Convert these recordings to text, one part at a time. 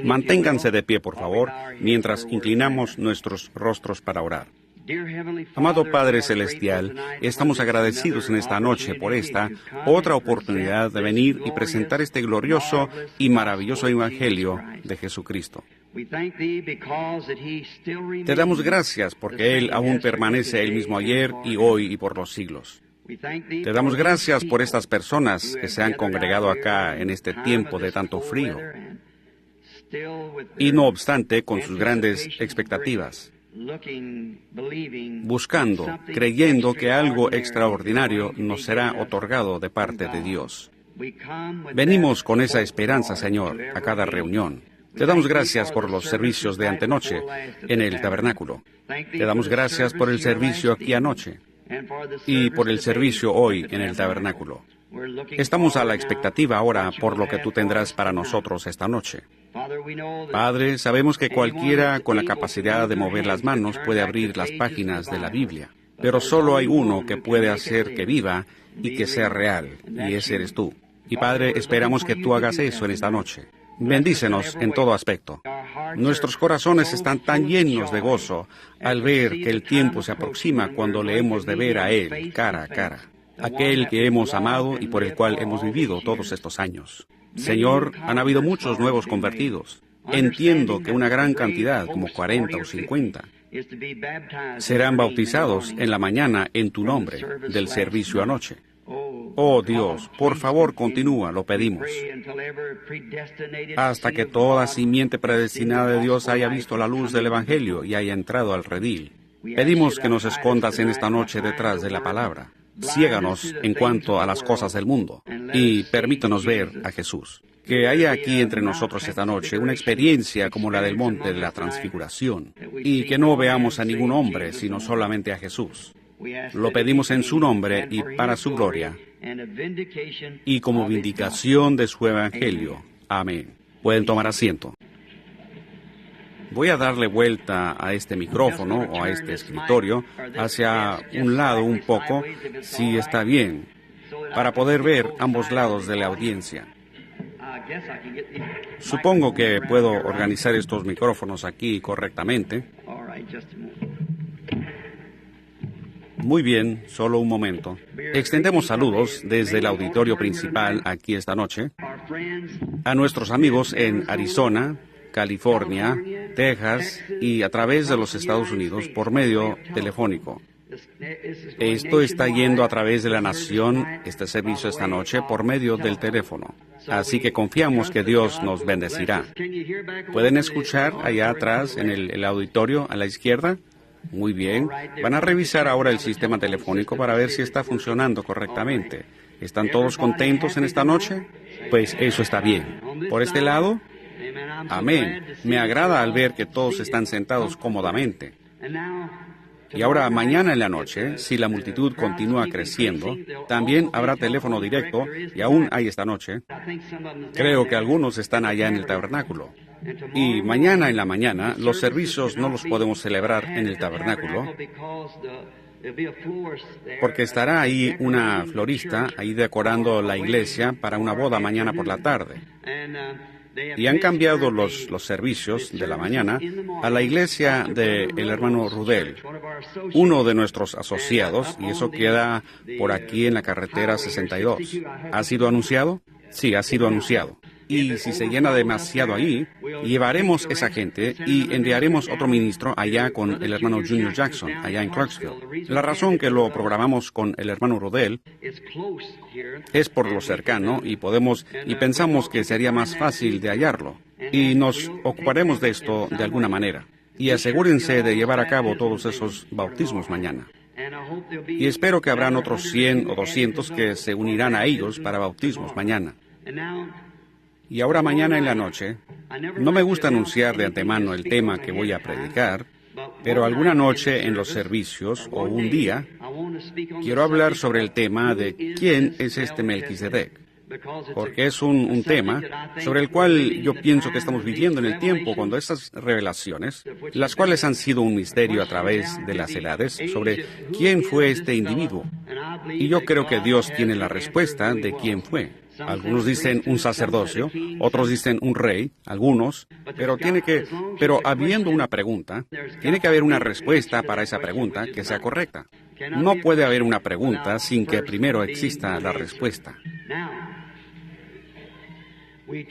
Manténganse de pie, por favor, mientras inclinamos nuestros rostros para orar. Amado Padre Celestial, estamos agradecidos en esta noche por esta otra oportunidad de venir y presentar este glorioso y maravilloso Evangelio de Jesucristo. Te damos gracias porque Él aún permanece el mismo ayer y hoy y por los siglos. Te damos gracias por estas personas que se han congregado acá en este tiempo de tanto frío. Y no obstante, con sus grandes expectativas, buscando, creyendo que algo extraordinario nos será otorgado de parte de Dios. Venimos con esa esperanza, Señor, a cada reunión. Te damos gracias por los servicios de antenoche en el tabernáculo. Te damos gracias por el servicio aquí anoche y por el servicio hoy en el tabernáculo. Estamos a la expectativa ahora por lo que tú tendrás para nosotros esta noche. Padre, sabemos que cualquiera con la capacidad de mover las manos puede abrir las páginas de la Biblia, pero solo hay uno que puede hacer que viva y que sea real, y ese eres tú. Y Padre, esperamos que tú hagas eso en esta noche. Bendícenos en todo aspecto. Nuestros corazones están tan llenos de gozo al ver que el tiempo se aproxima cuando le hemos de ver a Él cara a cara, aquel que hemos amado y por el cual hemos vivido todos estos años. Señor, han habido muchos nuevos convertidos. Entiendo que una gran cantidad, como 40 o 50, serán bautizados en la mañana en tu nombre del servicio anoche. Oh Dios, por favor continúa, lo pedimos, hasta que toda simiente predestinada de Dios haya visto la luz del Evangelio y haya entrado al redil. Pedimos que nos escondas en esta noche detrás de la palabra. Ciéganos en cuanto a las cosas del mundo y permítanos ver a Jesús. Que haya aquí entre nosotros esta noche una experiencia como la del monte de la transfiguración y que no veamos a ningún hombre sino solamente a Jesús. Lo pedimos en su nombre y para su gloria y como vindicación de su Evangelio. Amén. Pueden tomar asiento. Voy a darle vuelta a este micrófono o a este escritorio hacia un lado un poco, si está bien, para poder ver ambos lados de la audiencia. Supongo que puedo organizar estos micrófonos aquí correctamente. Muy bien, solo un momento. Extendemos saludos desde el auditorio principal aquí esta noche a nuestros amigos en Arizona, California, Texas y a través de los Estados Unidos por medio telefónico. Esto está yendo a través de la nación, este servicio esta noche, por medio del teléfono. Así que confiamos que Dios nos bendecirá. ¿Pueden escuchar allá atrás en el auditorio a la izquierda? Muy bien. Van a revisar ahora el sistema telefónico para ver si está funcionando correctamente. ¿Están todos contentos en esta noche? Pues eso está bien. ¿Por este lado? Amén. Me agrada al ver que todos están sentados cómodamente. Y ahora, mañana en la noche, si la multitud continúa creciendo, también habrá teléfono directo, y aún hay esta noche. Creo que algunos están allá en el tabernáculo. Y mañana en la mañana, los servicios no los podemos celebrar en el tabernáculo, porque estará ahí una florista, ahí decorando la iglesia para una boda mañana por la tarde. Y han cambiado los servicios de la mañana a la iglesia del hermano Rudel, uno de nuestros asociados, y eso queda por aquí en la carretera 62. ¿Ha sido anunciado? Sí, ha sido anunciado. Y si se llena demasiado ahí, llevaremos esa gente y enviaremos otro ministro allá con el hermano Junior Jackson, allá en Clarksville. La razón que lo programamos con el hermano Rodel es por lo cercano y pensamos que sería más fácil de hallarlo. Y nos ocuparemos de esto de alguna manera. Y asegúrense de llevar a cabo todos esos bautismos mañana. Y espero que habrán otros 100 o 200 que se unirán a ellos para bautismos mañana. Y ahora mañana en la noche, no me gusta anunciar de antemano el tema que voy a predicar, pero alguna noche en los servicios o un día, quiero hablar sobre el tema de quién es este Melquisedec. porque es un tema sobre el cual yo pienso que estamos viviendo en el tiempo cuando estas revelaciones, las cuales han sido un misterio a través de las edades, sobre quién fue este individuo. Y yo creo que Dios tiene la respuesta de quién fue. Algunos dicen un sacerdocio, otros dicen un rey, algunos, pero habiendo una pregunta, tiene que haber una respuesta para esa pregunta que sea correcta. No puede haber una pregunta sin que primero exista la respuesta.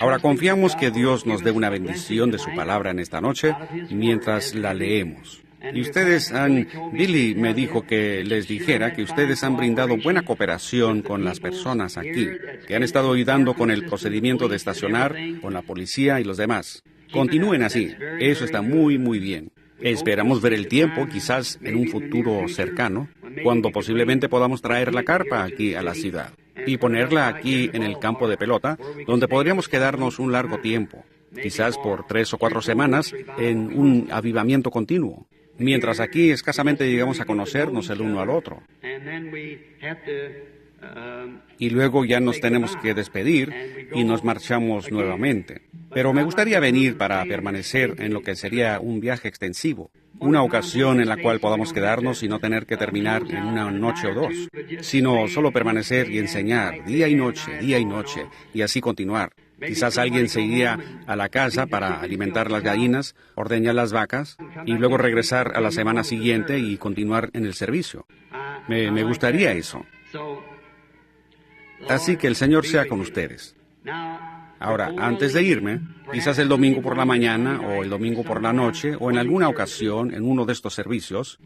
Ahora confiamos que Dios nos dé una bendición de su palabra en esta noche mientras la leemos. Y Billy me dijo que les dijera que ustedes han brindado buena cooperación con las personas aquí, que han estado ayudando con el procedimiento de estacionar, con la policía y los demás. Continúen así, eso está muy, muy bien. Esperamos ver el tiempo, quizás en un futuro cercano, cuando posiblemente podamos traer la carpa aquí a la ciudad y ponerla aquí en el campo de pelota, donde podríamos quedarnos un largo tiempo, quizás por 3 o 4 semanas, en un avivamiento continuo. Mientras aquí escasamente llegamos a conocernos el uno al otro. Y luego ya nos tenemos que despedir y nos marchamos nuevamente. Pero me gustaría venir para permanecer en lo que sería un viaje extensivo. Una ocasión en la cual podamos quedarnos y no tener que terminar en una noche o 2, sino solo permanecer y enseñar día y noche, y así continuar. Quizás alguien se iría a la casa para alimentar las gallinas, ordeñar las vacas, y luego regresar a la semana siguiente y continuar en el servicio. Me gustaría eso. Así que el Señor sea con ustedes. Ahora, antes de irme, quizás el domingo por la mañana o el domingo por la noche o en alguna ocasión en uno de estos servicios,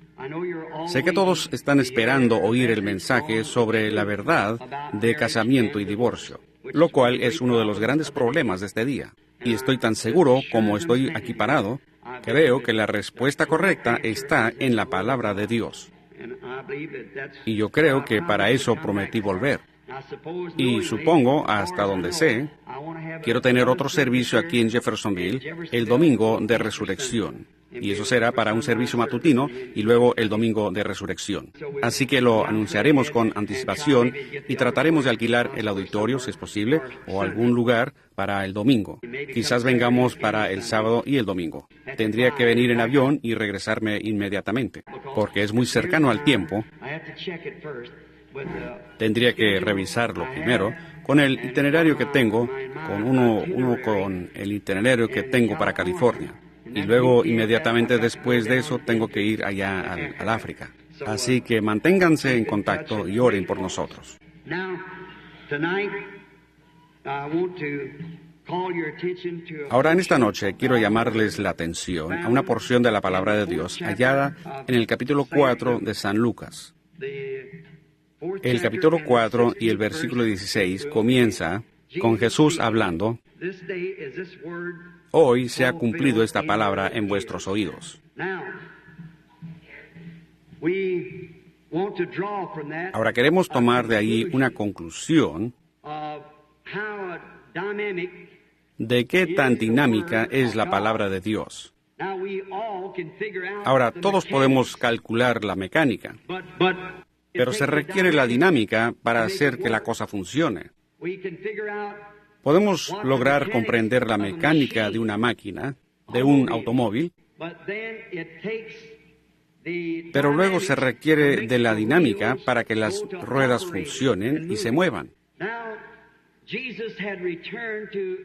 sé que todos están esperando oír el mensaje sobre la verdad de casamiento y divorcio, lo cual es uno de los grandes problemas de este día. Y estoy tan seguro, como estoy aquí parado, creo que la respuesta correcta está en la palabra de Dios. Y yo creo que para eso prometí volver. Y supongo, hasta donde sé, quiero tener otro servicio aquí en Jeffersonville el domingo de resurrección. Y eso será para un servicio matutino y luego el domingo de resurrección. Así que lo anunciaremos con anticipación y trataremos de alquilar el auditorio, si es posible, o algún lugar para el domingo. Quizás vengamos para el sábado y el domingo. Tendría que venir en avión y regresarme inmediatamente, porque es muy cercano al tiempo. Tendría que revisarlo primero con el itinerario que tengo, con el itinerario que tengo para California. Y luego, inmediatamente después de eso, tengo que ir allá al África. Así que manténganse en contacto y oren por nosotros. Ahora, en esta noche, quiero llamarles la atención a una porción de la palabra de Dios hallada en el capítulo 4 de San Lucas. El capítulo 4 y el versículo 16 comienza con Jesús hablando: hoy se ha cumplido esta palabra en vuestros oídos. Ahora queremos tomar de ahí una conclusión de qué tan dinámica es la palabra de Dios. Ahora, todos podemos calcular la mecánica, pero se requiere la dinámica para hacer que la cosa funcione. Podemos lograr comprender la mecánica de una máquina, de un automóvil, pero luego se requiere de la dinámica para que las ruedas funcionen y se muevan.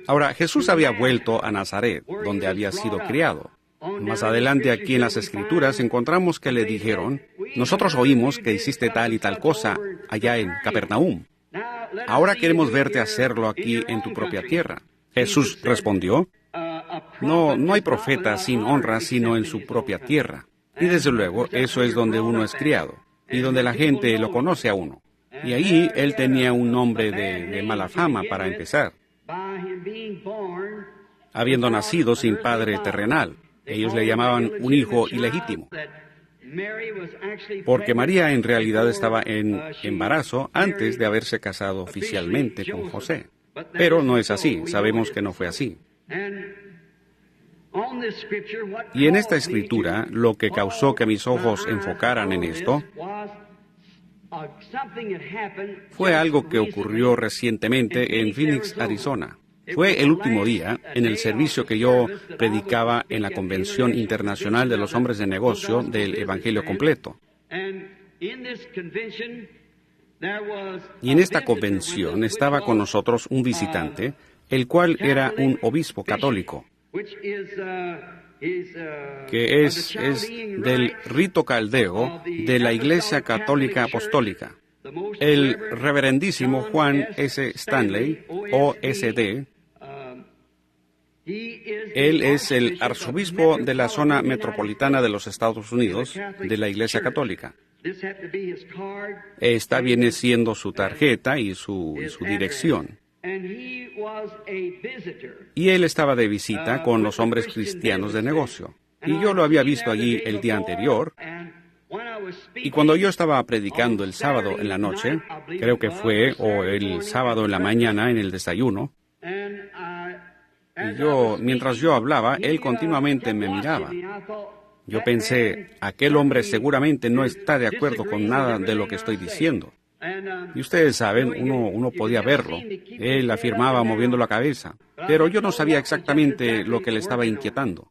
Ahora, Jesús había vuelto a Nazaret, donde había sido criado. Más adelante aquí en las Escrituras encontramos que le dijeron: nosotros oímos que hiciste tal y tal cosa allá en Capernaum. Ahora queremos verte hacerlo aquí en tu propia tierra. Jesús respondió: no hay profeta sin honra sino en su propia tierra. Y desde luego, eso es donde uno es criado y donde la gente lo conoce a uno. Y ahí él tenía un nombre de mala fama para empezar, habiendo nacido sin padre terrenal. Ellos le llamaban un hijo ilegítimo, porque María en realidad estaba en embarazo antes de haberse casado oficialmente con José. Pero no es así, sabemos que no fue así. Y en esta escritura, lo que causó que mis ojos enfocaran en esto Fue algo que ocurrió recientemente en Phoenix, Arizona. Fue el último día en el servicio que yo predicaba en la Convención Internacional de los Hombres de Negocio del Evangelio Completo. Y en esta convención estaba con nosotros un visitante, el cual era un obispo católico, que es del rito caldeo de la Iglesia Católica Apostólica. El reverendísimo Juan S. Stanley, OSD, él es el arzobispo de la zona metropolitana de los Estados Unidos de la Iglesia Católica. Esta viene siendo su tarjeta y su dirección. Y él estaba de visita con los hombres cristianos de negocio. Y yo lo había visto allí el día anterior. Y cuando yo estaba predicando el sábado en la noche, creo que fue, o el sábado en la mañana en el desayuno, y mientras yo hablaba, él continuamente me miraba. Yo pensé, aquel hombre seguramente no está de acuerdo con nada de lo que estoy diciendo. Y ustedes saben, uno podía verlo. Él afirmaba moviendo la cabeza, pero yo no sabía exactamente lo que le estaba inquietando.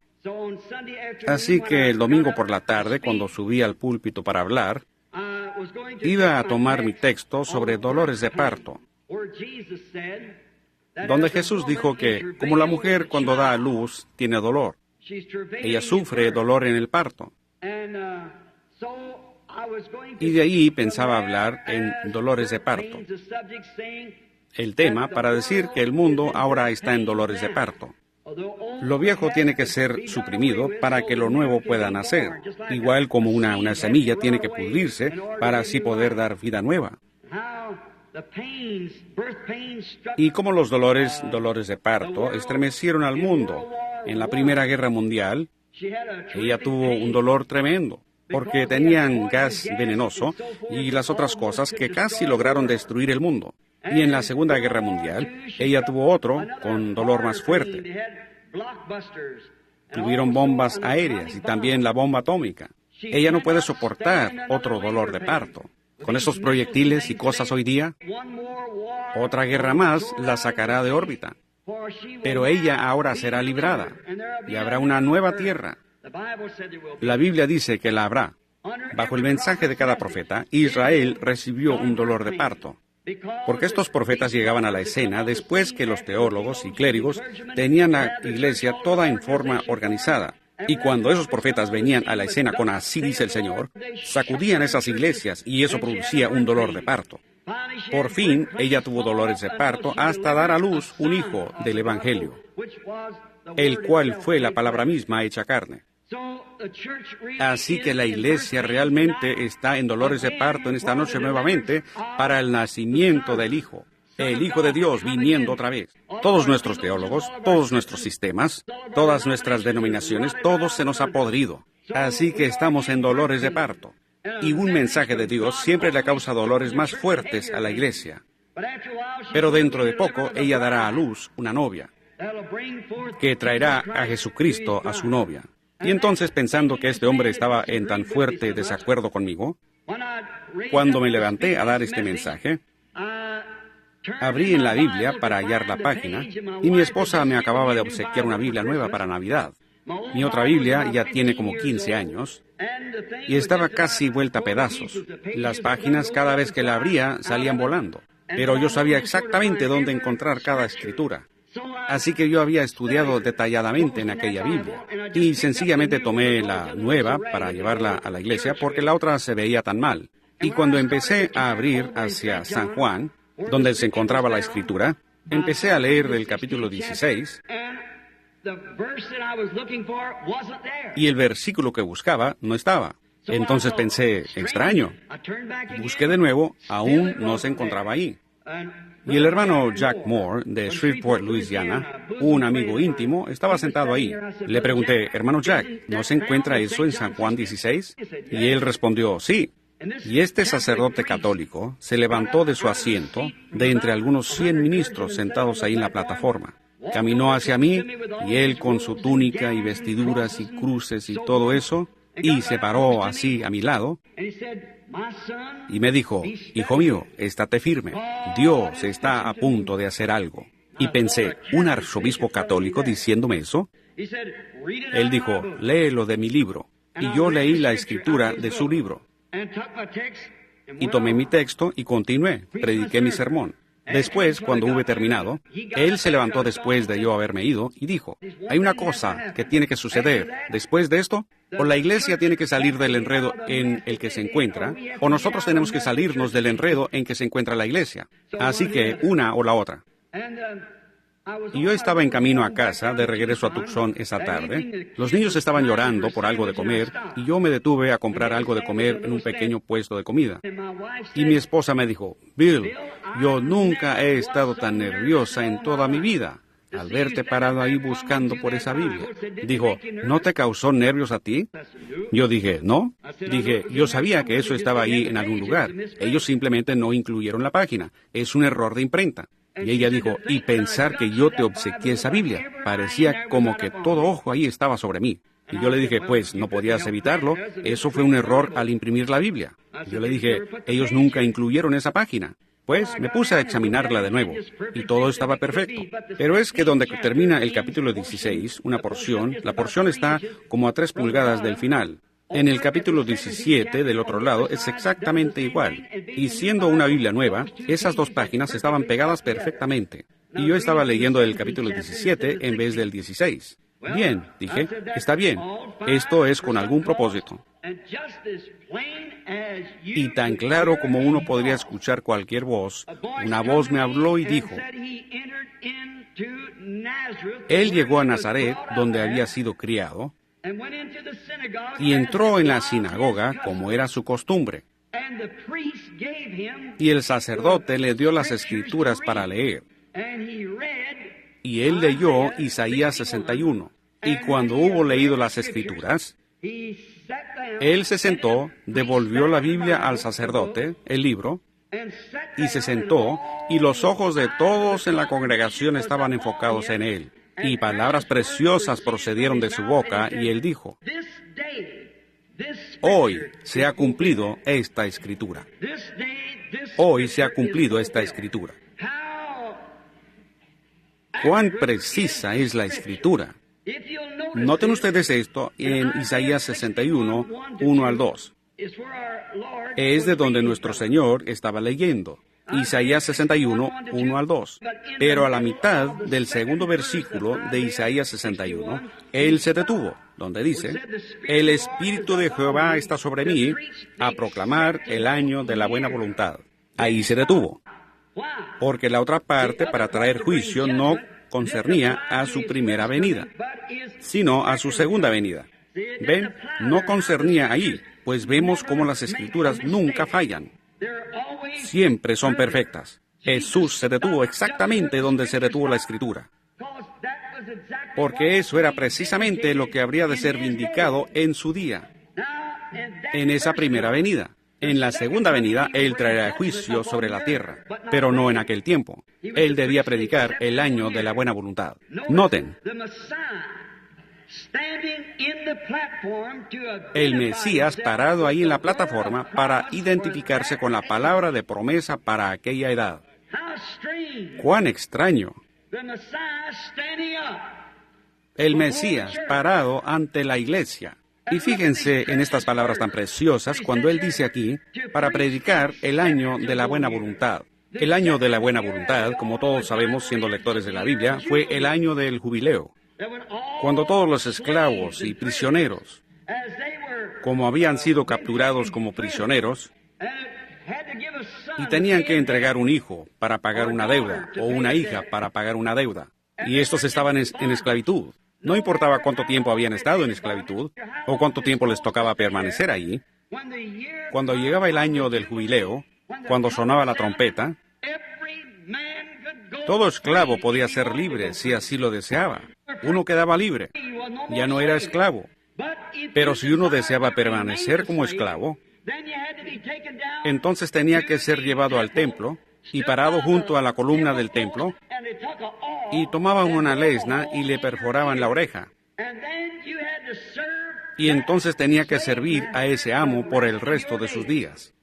Así que el domingo por la tarde, cuando subí al púlpito para hablar, iba a tomar mi texto sobre dolores de parto, donde Jesús dijo que, como la mujer cuando da a luz tiene dolor, ella sufre dolor en el parto. Y de ahí pensaba hablar en dolores de parto. El tema para decir que el mundo ahora está en dolores de parto. Lo viejo tiene que ser suprimido para que lo nuevo pueda nacer, igual como una semilla tiene que pudrirse para así poder dar vida nueva. Y como los dolores de parto estremecieron al mundo. En la Primera Guerra Mundial, ella tuvo un dolor tremendo, porque tenían gas venenoso y las otras cosas que casi lograron destruir el mundo. Y en la Segunda Guerra Mundial, ella tuvo otro con dolor más fuerte. Tuvieron bombas aéreas y también la bomba atómica. Ella no puede soportar otro dolor de parto. Con esos proyectiles y cosas hoy día, otra guerra más la sacará de órbita. Pero ella ahora será librada y habrá una nueva tierra. La Biblia dice que la habrá. Bajo el mensaje de cada profeta, Israel recibió un dolor de parto, porque estos profetas llegaban a la escena después que los teólogos y clérigos tenían la iglesia toda en forma organizada. Y cuando esos profetas venían a la escena con "así dice el Señor", sacudían esas iglesias y eso producía un dolor de parto. Por fin, ella tuvo dolores de parto hasta dar a luz un hijo del Evangelio, el cual fue la palabra misma hecha carne. Así que la iglesia realmente está en dolores de parto en esta noche nuevamente para el nacimiento del Hijo, el Hijo de Dios viniendo otra vez. Todos nuestros teólogos, todos nuestros sistemas, todas nuestras denominaciones, todo se nos ha podrido. Así que estamos en dolores de parto. Y un mensaje de Dios siempre le causa dolores más fuertes a la iglesia. Pero dentro de poco ella dará a luz una novia, que traerá a Jesucristo a su novia. Y entonces, pensando que este hombre estaba en tan fuerte desacuerdo conmigo, cuando me levanté a dar este mensaje, abrí en la Biblia para hallar la página, y mi esposa me acababa de obsequiar una Biblia nueva para Navidad. Mi otra Biblia ya tiene como 15 años, y estaba casi vuelta a pedazos. Las páginas, cada vez que la abría, salían volando. Pero yo sabía exactamente dónde encontrar cada escritura. Así que yo había estudiado detalladamente en aquella Biblia. Y sencillamente tomé la nueva para llevarla a la iglesia porque la otra se veía tan mal. Y cuando empecé a abrir hacia San Juan, donde se encontraba la escritura, empecé a leer del capítulo 16, y el versículo que buscaba no estaba. Entonces pensé, extraño. Busqué de nuevo, aún no se encontraba ahí. Y el hermano Jack Moore, de Shreveport, Louisiana, un amigo íntimo, estaba sentado ahí. Le pregunté, hermano Jack, ¿no se encuentra eso en San Juan 16? Y él respondió, sí. Y este sacerdote católico se levantó de su asiento, de entre algunos 100 ministros sentados ahí en la plataforma. Caminó hacia mí, y él con su túnica y vestiduras y cruces y todo eso, y se paró así a mi lado y me dijo, hijo mío, estate firme, Dios está a punto de hacer algo. Y pensé, ¿un arzobispo católico diciéndome eso? Él dijo, léelo de mi libro. Y yo leí la escritura de su libro. Y tomé mi texto y continué, prediqué mi sermón. Después, cuando hube terminado, él se levantó después de yo haberme ido y dijo, hay una cosa que tiene que suceder. Después de esto, o la iglesia tiene que salir del enredo en el que se encuentra, o nosotros tenemos que salirnos del enredo en que se encuentra la iglesia. Así que una o la otra. Y yo estaba en camino a casa, de regreso a Tucson esa tarde. Los niños estaban llorando por algo de comer, y yo me detuve a comprar algo de comer en un pequeño puesto de comida. Y mi esposa me dijo, Bill, yo nunca he estado tan nerviosa en toda mi vida, al verte parado ahí buscando por esa Biblia. Dijo, ¿no te causó nervios a ti? Yo dije, no. Dije, yo sabía que eso estaba ahí en algún lugar. Ellos simplemente no incluyeron la página. Es un error de imprenta. Y ella dijo, y pensar que yo te obsequié esa Biblia. Parecía como que todo ojo ahí estaba sobre mí. Y yo le dije, pues, no podías evitarlo. Eso fue un error al imprimir la Biblia. Y yo le dije, ellos nunca incluyeron esa página. Pues me puse a examinarla de nuevo, y todo estaba perfecto. Pero es que donde termina el capítulo 16, una porción, la porción está como a 3 pulgadas del final. En el capítulo 17, del otro lado, es exactamente igual. Y siendo una Biblia nueva, esas 2 páginas estaban pegadas perfectamente. Y yo estaba leyendo el capítulo 17 en vez del 16. Bien, dije, está bien. Esto es con algún propósito. Y tan claro como uno podría escuchar cualquier voz, una voz me habló y dijo, él llegó a Nazaret, donde había sido criado, y entró en la sinagoga como era su costumbre. Y el sacerdote le dio las escrituras para leer. Y él leyó Isaías 61. Y cuando hubo leído las escrituras, él se sentó, devolvió la Biblia al sacerdote, el libro, y se sentó, y los ojos de todos en la congregación estaban enfocados en él. Y palabras preciosas procedieron de su boca, y él dijo, hoy se ha cumplido esta escritura. Hoy se ha cumplido esta escritura. ¿Cuán precisa es la escritura? Noten ustedes esto en Isaías 61, 1 al 2. Es de donde nuestro Señor estaba leyendo. Isaías 61, 1 al 2. Pero a la mitad del segundo versículo de Isaías 61, Él se detuvo, donde dice, el Espíritu de Jehová está sobre mí, a proclamar el año de la buena voluntad. Ahí se detuvo. Porque la otra parte, para traer juicio, no concernía a su primera venida, sino a su segunda venida. ¿Ven? No concernía ahí, pues vemos cómo las Escrituras nunca fallan. Siempre son perfectas. Jesús se detuvo exactamente donde se detuvo la Escritura. Porque eso era precisamente lo que habría de ser vindicado en su día, en esa primera venida. En la segunda venida, Él traerá juicio sobre la tierra, pero no en aquel tiempo. Él debía predicar el año de la buena voluntad. Noten, el Mesías parado ahí en la plataforma para identificarse con la palabra de promesa para aquella edad. ¡Cuán extraño! El Mesías parado ante la iglesia. Y fíjense en estas palabras tan preciosas cuando Él dice aquí, para predicar el año de la buena voluntad. El año de la buena voluntad, como todos sabemos siendo lectores de la Biblia, fue el año del jubileo, cuando todos los esclavos y prisioneros, como habían sido capturados como prisioneros, y tenían que entregar un hijo para pagar una deuda, o una hija para pagar una deuda, y estos estaban en esclavitud. No importaba cuánto tiempo habían estado en esclavitud, o cuánto tiempo les tocaba permanecer allí. Cuando llegaba el año del jubileo, cuando sonaba la trompeta, todo esclavo podía ser libre si así lo deseaba. Uno quedaba libre, ya no era esclavo. Pero si uno deseaba permanecer como esclavo, entonces tenía que ser llevado al templo y parado junto a la columna del templo, y tomaban una lesna y le perforaban la oreja. y entonces tenía que servir a ese amo por el resto de sus días.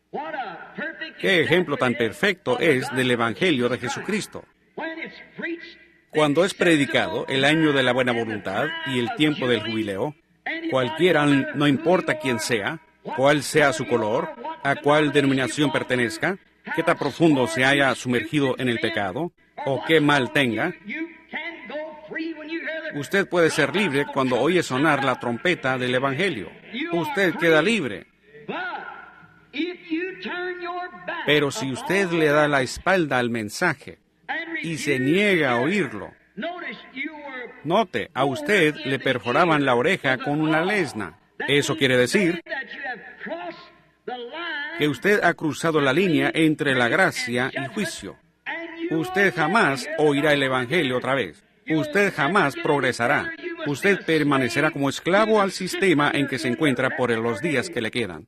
¡Qué ejemplo tan perfecto es del Evangelio de Jesucristo! Cuando es predicado el año de la buena voluntad y el tiempo del jubileo, cualquiera, no importa quién sea, cuál sea su color, a cuál denominación pertenezca, qué tan profundo se haya sumergido en el pecado, o qué mal tenga, usted puede ser libre cuando oye sonar la trompeta del Evangelio. Usted queda libre. Pero si usted le da la espalda al mensaje y se niega a oírlo, note, a usted le perforaban la oreja con una lesna. Eso quiere decir que usted ha cruzado la línea entre la gracia y juicio. Usted jamás oirá el Evangelio otra vez. Usted jamás progresará. Usted permanecerá como esclavo al sistema en que se encuentra por los días que le quedan.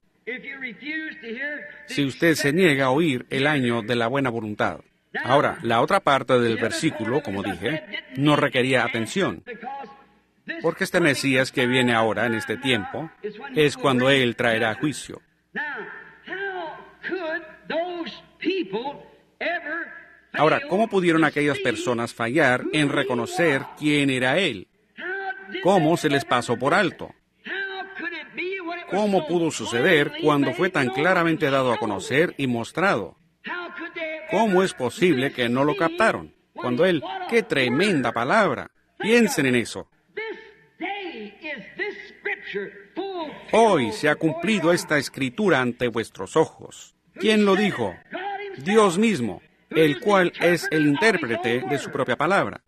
Si usted se niega a oír el año de la buena voluntad. Ahora, la otra parte del versículo, como dije, no requería atención. Porque este Mesías que viene ahora en este tiempo es cuando Él traerá juicio. Ahora, ¿cómo pudieron aquellas personas fallar en reconocer quién era Él? ¿Cómo se les pasó por alto? ¿Cómo pudo suceder cuando fue tan claramente dado a conocer y mostrado? ¿Cómo es posible que no lo captaron? Cuando Él, ¡qué tremenda palabra! Piensen en eso. Hoy se ha cumplido esta escritura ante vuestros ojos. ¿Quién lo dijo? Dios mismo, el cual es el intérprete de su propia palabra.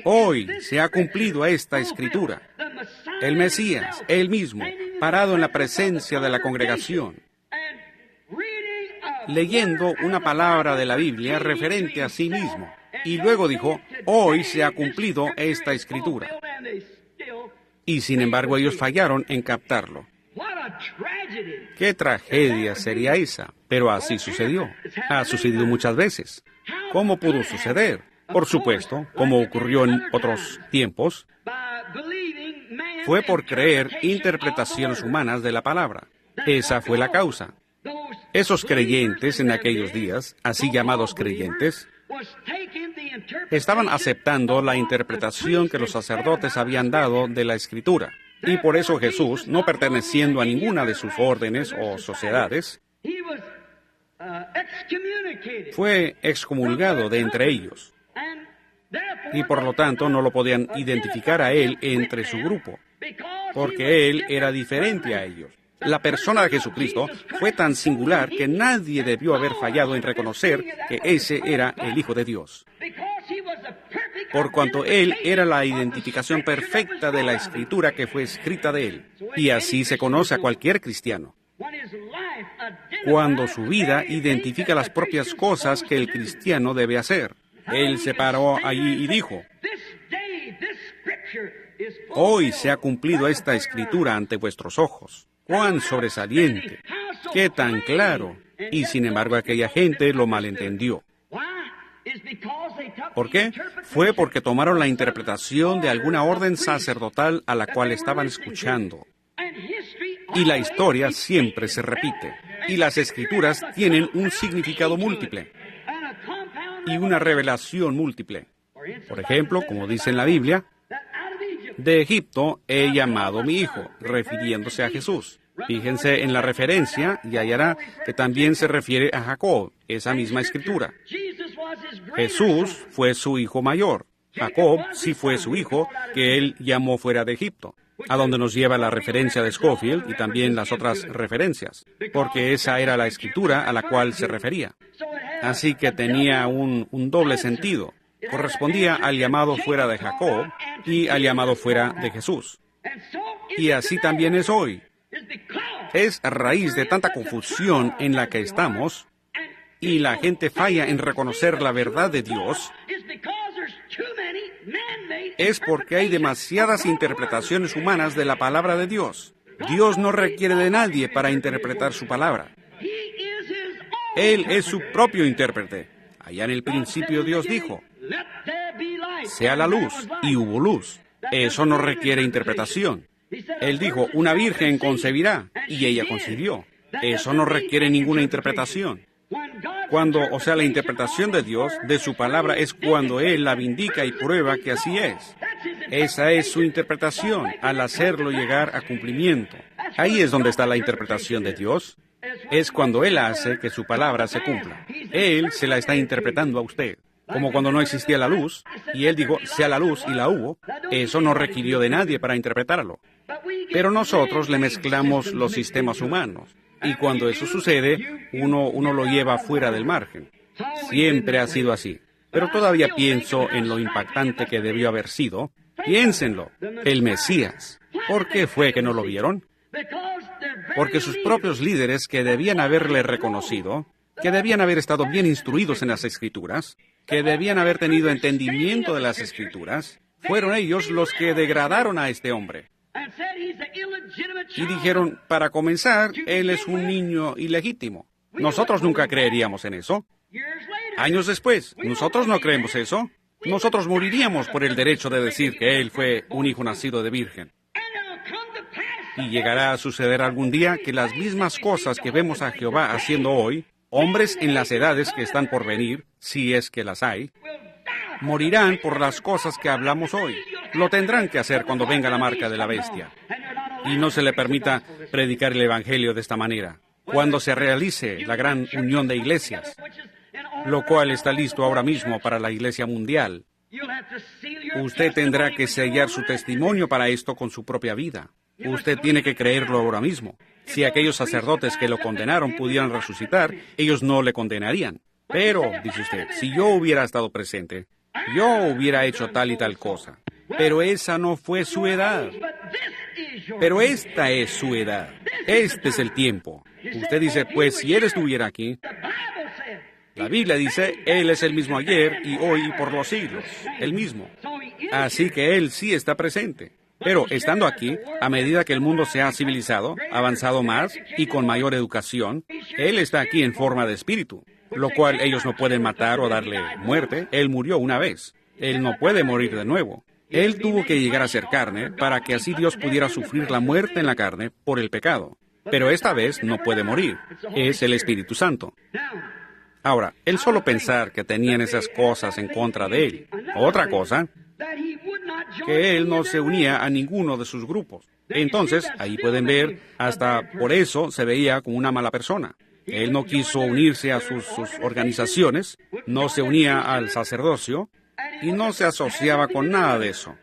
Hoy se ha cumplido esta escritura. El Mesías, Él mismo, parado en la presencia de la congregación, leyendo una palabra de la Biblia referente a sí mismo. Y luego dijo, hoy se ha cumplido esta escritura. Y sin embargo ellos fallaron en captarlo. ¡Qué tragedia sería esa! Pero así sucedió. Ha sucedido muchas veces. ¿Cómo pudo suceder? Por supuesto, como ocurrió en otros tiempos, fue por creer interpretaciones humanas de la palabra. Esa fue la causa. Esos creyentes en aquellos días, así llamados creyentes, estaban aceptando la interpretación que los sacerdotes habían dado de la Escritura. Y por eso Jesús, no perteneciendo a ninguna de sus órdenes o sociedades, fue excomulgado de entre ellos. Y por lo tanto no lo podían identificar a Él entre su grupo, porque Él era diferente a ellos. La persona de Jesucristo fue tan singular que nadie debió haber fallado en reconocer que ese era el Hijo de Dios. Por cuanto Él era la identificación perfecta de la Escritura que fue escrita de Él. Y así se conoce a cualquier cristiano. Cuando su vida identifica las propias cosas que el cristiano debe hacer. Él se paró allí y dijo, hoy se ha cumplido esta Escritura ante vuestros ojos. ¡Cuán sobresaliente! ¡Qué tan claro! Y sin embargo aquella gente lo malentendió. ¿Por qué? Fue porque tomaron la interpretación de alguna orden sacerdotal a la cual estaban escuchando. Y la historia siempre se repite. Y las Escrituras tienen un significado múltiple y una revelación múltiple. Por ejemplo, como dice en la Biblia, de Egipto he llamado mi hijo, refiriéndose a Jesús. Fíjense en la referencia y hallará que también se refiere a Jacob, esa misma escritura. Jesús fue su hijo mayor. Jacob sí fue su hijo, que él llamó fuera de Egipto, a donde nos lleva la referencia de Scofield y también las otras referencias, porque esa era la escritura a la cual se refería. Así que tenía un doble sentido. Correspondía al llamado fuera de Jacob y al llamado fuera de Jesús. Y así también es hoy. Es a raíz de tanta confusión en la que estamos y la gente falla en reconocer la verdad de Dios, es porque hay demasiadas interpretaciones humanas de la palabra de Dios. Dios no requiere de nadie para interpretar su palabra. Él es su propio intérprete. Allá en el principio Dios dijo, sea la luz, y hubo luz. Eso no requiere interpretación. Él dijo, una virgen concebirá, y ella concibió. Eso no requiere ninguna interpretación. La interpretación de Dios, de su palabra, es cuando Él la vindica y prueba que así es. Esa es su interpretación, al hacerlo llegar a cumplimiento. Ahí es donde está la interpretación de Dios. Es cuando Él hace que su palabra se cumpla. Él se la está interpretando a usted. Como cuando no existía la luz, y Él dijo, sea la luz, y la hubo. Eso no requirió de nadie para interpretarlo. Pero nosotros le mezclamos los sistemas humanos. Y cuando eso sucede, uno lo lleva fuera del margen. Siempre ha sido así. Pero todavía pienso en lo impactante que debió haber sido. Piénsenlo, el Mesías. ¿Por qué fue que no lo vieron? Porque sus propios líderes, que debían haberle reconocido, que debían haber estado bien instruidos en las Escrituras, que debían haber tenido entendimiento de las Escrituras, fueron ellos los que degradaron a este hombre. Y dijeron, para comenzar, él es un niño ilegítimo. Nosotros nunca creeríamos en eso. Años después, nosotros no creemos eso. Nosotros moriríamos por el derecho de decir que él fue un hijo nacido de virgen. Y llegará a suceder algún día que las mismas cosas que vemos a Jehová haciendo hoy, hombres en las edades que están por venir, si es que las hay, morirán por las cosas que hablamos hoy. Lo tendrán que hacer cuando venga la marca de la bestia. Y no se le permita predicar el Evangelio de esta manera. Cuando se realice la gran unión de iglesias, lo cual está listo ahora mismo para la iglesia mundial, usted tendrá que sellar su testimonio para esto con su propia vida. Usted tiene que creerlo ahora mismo. Si aquellos sacerdotes que lo condenaron pudieran resucitar, ellos no le condenarían. Pero, dice usted, si yo hubiera estado presente, yo hubiera hecho tal y tal cosa. Pero esa no fue su edad. Pero esta es su edad. Este es el tiempo. Usted dice, pues si Él estuviera aquí, la Biblia dice, Él es el mismo ayer y hoy y por los siglos. El mismo. Así que Él sí está presente. Pero estando aquí, a medida que el mundo se ha civilizado, avanzado más y con mayor educación, Él está aquí en forma de espíritu, lo cual ellos no pueden matar o darle muerte. Él murió una vez. Él no puede morir de nuevo. Él tuvo que llegar a ser carne para que así Dios pudiera sufrir la muerte en la carne por el pecado. Pero esta vez no puede morir. Es el Espíritu Santo. Ahora, el solo pensar que tenían esas cosas en contra de Él. Otra cosa, que Él no se unía a ninguno de sus grupos. Entonces, ahí pueden ver, hasta por eso se veía como una mala persona. Él no quiso unirse a sus organizaciones, no se unía al sacerdocio, y no se asociaba con nada de eso.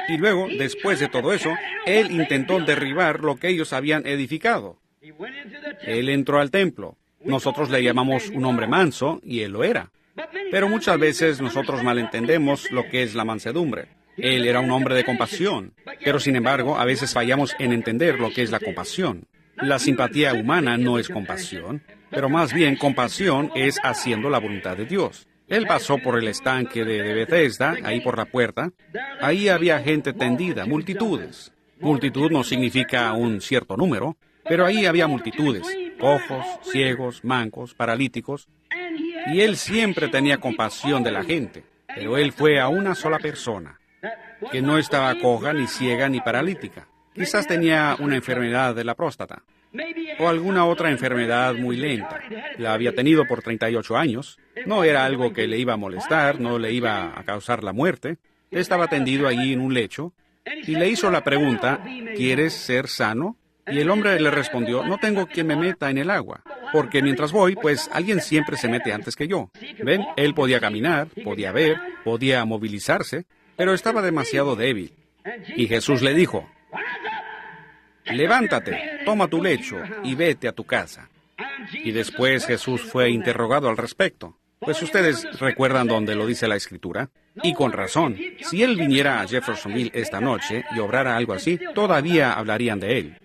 Y luego, después de todo eso, Él intentó derribar lo que ellos habían edificado. Él entró al templo. Nosotros le llamamos un hombre manso, y Él lo era. Pero muchas veces nosotros malentendemos lo que es la mansedumbre. Él era un hombre de compasión, pero sin embargo, a veces fallamos en entender lo que es la compasión. La simpatía humana no es compasión, pero más bien compasión es haciendo la voluntad de Dios. Él pasó por el estanque de Bethesda, ahí por la puerta. Ahí había gente tendida, multitudes. Multitud no significa un cierto número, pero ahí había multitudes, cojos, ciegos, mancos, paralíticos. Y Él siempre tenía compasión de la gente, pero Él fue a una sola persona, que no estaba coja, ni ciega, ni paralítica. Quizás tenía una enfermedad de la próstata, o alguna otra enfermedad muy lenta. La había tenido por 38 años. No era algo que le iba a molestar, no le iba a causar la muerte. Estaba tendido allí en un lecho, y le hizo la pregunta, ¿quieres ser sano? Y el hombre le respondió, no tengo quien me meta en el agua, porque mientras voy, pues alguien siempre se mete antes que yo. ¿Ven? Él podía caminar, podía ver, podía movilizarse, pero estaba demasiado débil. Y Jesús le dijo, levántate, toma tu lecho y vete a tu casa. Y después Jesús fue interrogado al respecto. Pues ustedes recuerdan dónde lo dice la Escritura. Y con razón, si Él viniera a Jeffersonville esta noche y obrara algo así, todavía hablarían de Él.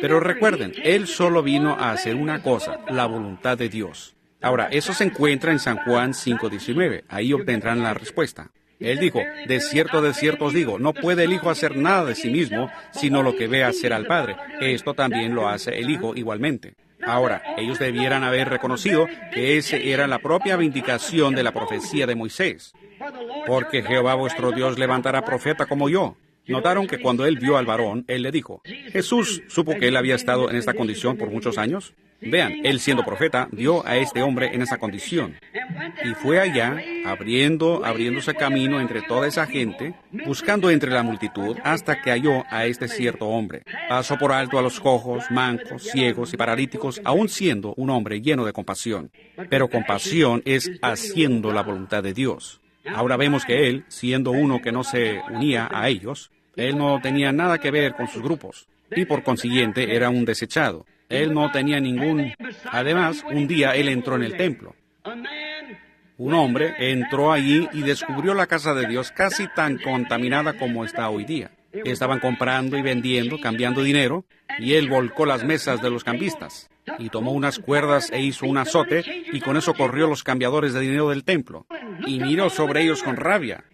Pero recuerden, Él solo vino a hacer una cosa, la voluntad de Dios. Ahora, eso se encuentra en San Juan 5:19. Ahí obtendrán la respuesta. Él dijo, de cierto os digo, no puede el Hijo hacer nada de sí mismo, sino lo que ve hacer al Padre. Esto también lo hace el Hijo igualmente. Ahora, ellos debieran haber reconocido que esa era la propia vindicación de la profecía de Moisés. Porque Jehová vuestro Dios levantará profeta como yo, Notaron que cuando él vio al varón, él le dijo, ¿Jesús supo que él había estado en esta condición por muchos años? Vean, él siendo profeta, vio a este hombre en esa condición. Y fue allá, abriéndose camino entre toda esa gente, buscando entre la multitud, hasta que halló a este cierto hombre. Pasó por alto a los cojos, mancos, ciegos y paralíticos, aun siendo un hombre lleno de compasión. Pero compasión es haciendo la voluntad de Dios. Ahora vemos que él, siendo uno que no se unía a ellos, él no tenía nada que ver con sus grupos, y por consiguiente era un desechado. Él no tenía ningún... Además, un día él entró en el templo. Un hombre entró allí y descubrió la casa de Dios casi tan contaminada como está hoy día. Estaban comprando y vendiendo, cambiando dinero, y él volcó las mesas de los cambistas, y tomó unas cuerdas e hizo un azote, y con eso corrió los cambiadores de dinero del templo, y miró sobre ellos con rabia,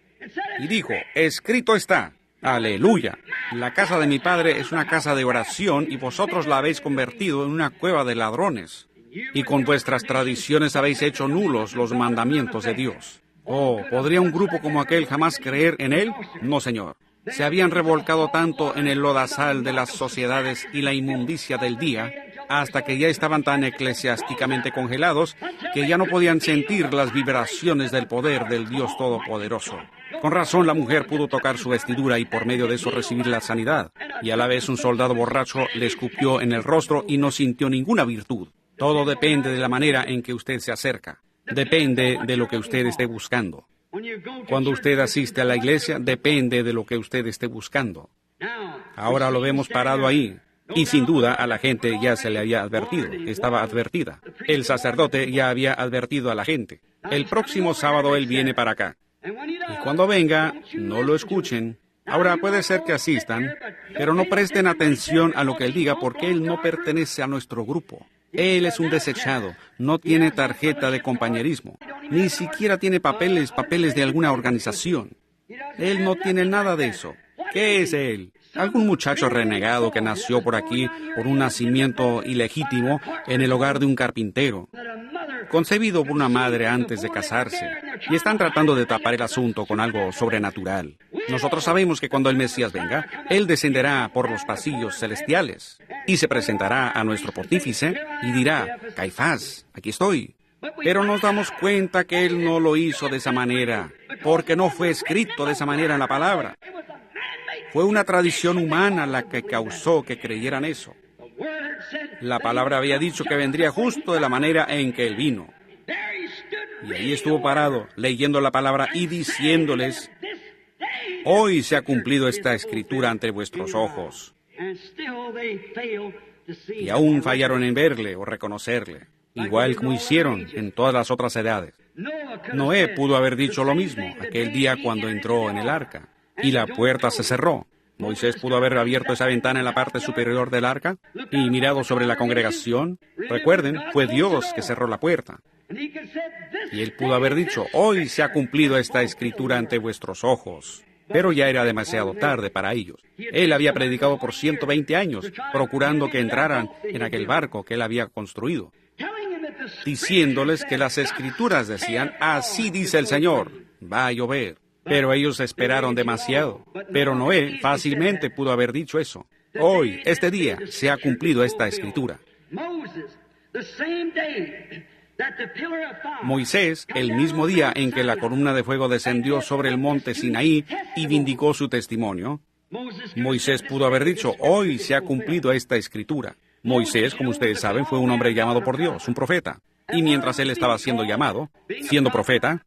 y dijo, escrito está, aleluya, la casa de mi padre es una casa de oración, y vosotros la habéis convertido en una cueva de ladrones, y con vuestras tradiciones habéis hecho nulos los mandamientos de Dios. Oh, ¿podría un grupo como aquel jamás creer en él? No, señor. Se habían revolcado tanto en el lodazal de las sociedades y la inmundicia del día, hasta que ya estaban tan eclesiásticamente congelados que ya no podían sentir las vibraciones del poder del Dios Todopoderoso. Con razón la mujer pudo tocar su vestidura y por medio de eso recibir la sanidad, y a la vez un soldado borracho le escupió en el rostro y no sintió ninguna virtud. Todo depende de la manera en que usted se acerca. Depende de lo que usted esté buscando. Cuando usted asiste a la iglesia, depende de lo que usted esté buscando. Ahora lo vemos parado ahí. Y sin duda a la gente ya se le había advertido, estaba advertida. El sacerdote ya había advertido a la gente. El próximo sábado él viene para acá. Y cuando venga, no lo escuchen. Ahora puede ser que asistan, pero no presten atención a lo que él diga porque él no pertenece a nuestro grupo. Él es un desechado, no tiene tarjeta de compañerismo, ni siquiera tiene papeles de alguna organización. Él no tiene nada de eso. ¿Qué es él? Algún muchacho renegado que nació por aquí por un nacimiento ilegítimo en el hogar de un carpintero, concebido por una madre antes de casarse, y están tratando de tapar el asunto con algo sobrenatural. Nosotros sabemos que cuando el Mesías venga, Él descenderá por los pasillos celestiales y se presentará a nuestro pontífice y dirá, Caifás, aquí estoy. Pero nos damos cuenta que Él no lo hizo de esa manera, porque no fue escrito de esa manera en la palabra. Fue una tradición humana la que causó que creyeran eso. La palabra había dicho que vendría justo de la manera en que Él vino. Y ahí estuvo parado, leyendo la palabra y diciéndoles, hoy se ha cumplido esta escritura ante vuestros ojos. Y aún fallaron en verle o reconocerle, igual como hicieron en todas las otras edades. Noé pudo haber dicho lo mismo aquel día cuando entró en el arca, y la puerta se cerró. Moisés pudo haber abierto esa ventana en la parte superior del arca y mirado sobre la congregación. Recuerden, fue Dios que cerró la puerta. Y él pudo haber dicho, hoy se ha cumplido esta escritura ante vuestros ojos. Pero ya era demasiado tarde para ellos. Él había predicado por 120 años, procurando que entraran en aquel barco que él había construido, diciéndoles que las escrituras decían, así dice el Señor, va a llover. Pero ellos esperaron demasiado. Pero Noé fácilmente pudo haber dicho eso. Hoy, este día, se ha cumplido esta escritura. Moisés, el mismo día en que la columna de fuego descendió sobre el monte Sinaí y vindicó su testimonio, Moisés pudo haber dicho, hoy se ha cumplido esta escritura. Moisés, como ustedes saben, fue un hombre llamado por Dios, un profeta. Y mientras él estaba siendo llamado, siendo profeta,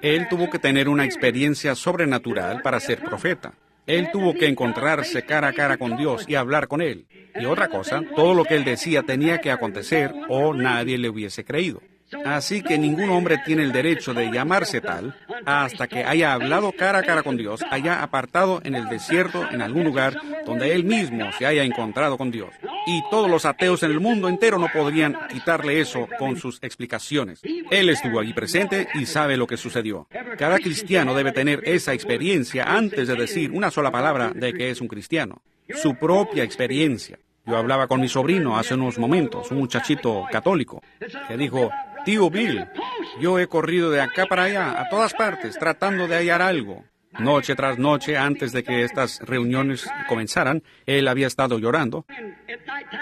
él tuvo que tener una experiencia sobrenatural para ser profeta. Él tuvo que encontrarse cara a cara con Dios y hablar con Él. Y otra cosa, todo lo que Él decía tenía que acontecer o nadie le hubiese creído. Así que ningún hombre tiene el derecho de llamarse tal hasta que haya hablado cara a cara con Dios, haya apartado en el desierto, en algún lugar donde él mismo se haya encontrado con Dios. Y todos los ateos en el mundo entero no podrían quitarle eso con sus explicaciones. Él estuvo allí presente y sabe lo que sucedió. Cada cristiano debe tener esa experiencia antes de decir una sola palabra de que es un cristiano. Su propia experiencia. Yo hablaba con mi sobrino hace unos momentos, un muchachito católico, que dijo, tío Bill, yo he corrido de acá para allá, a todas partes, tratando de hallar algo. Noche tras noche, antes de que estas reuniones comenzaran, él había estado llorando,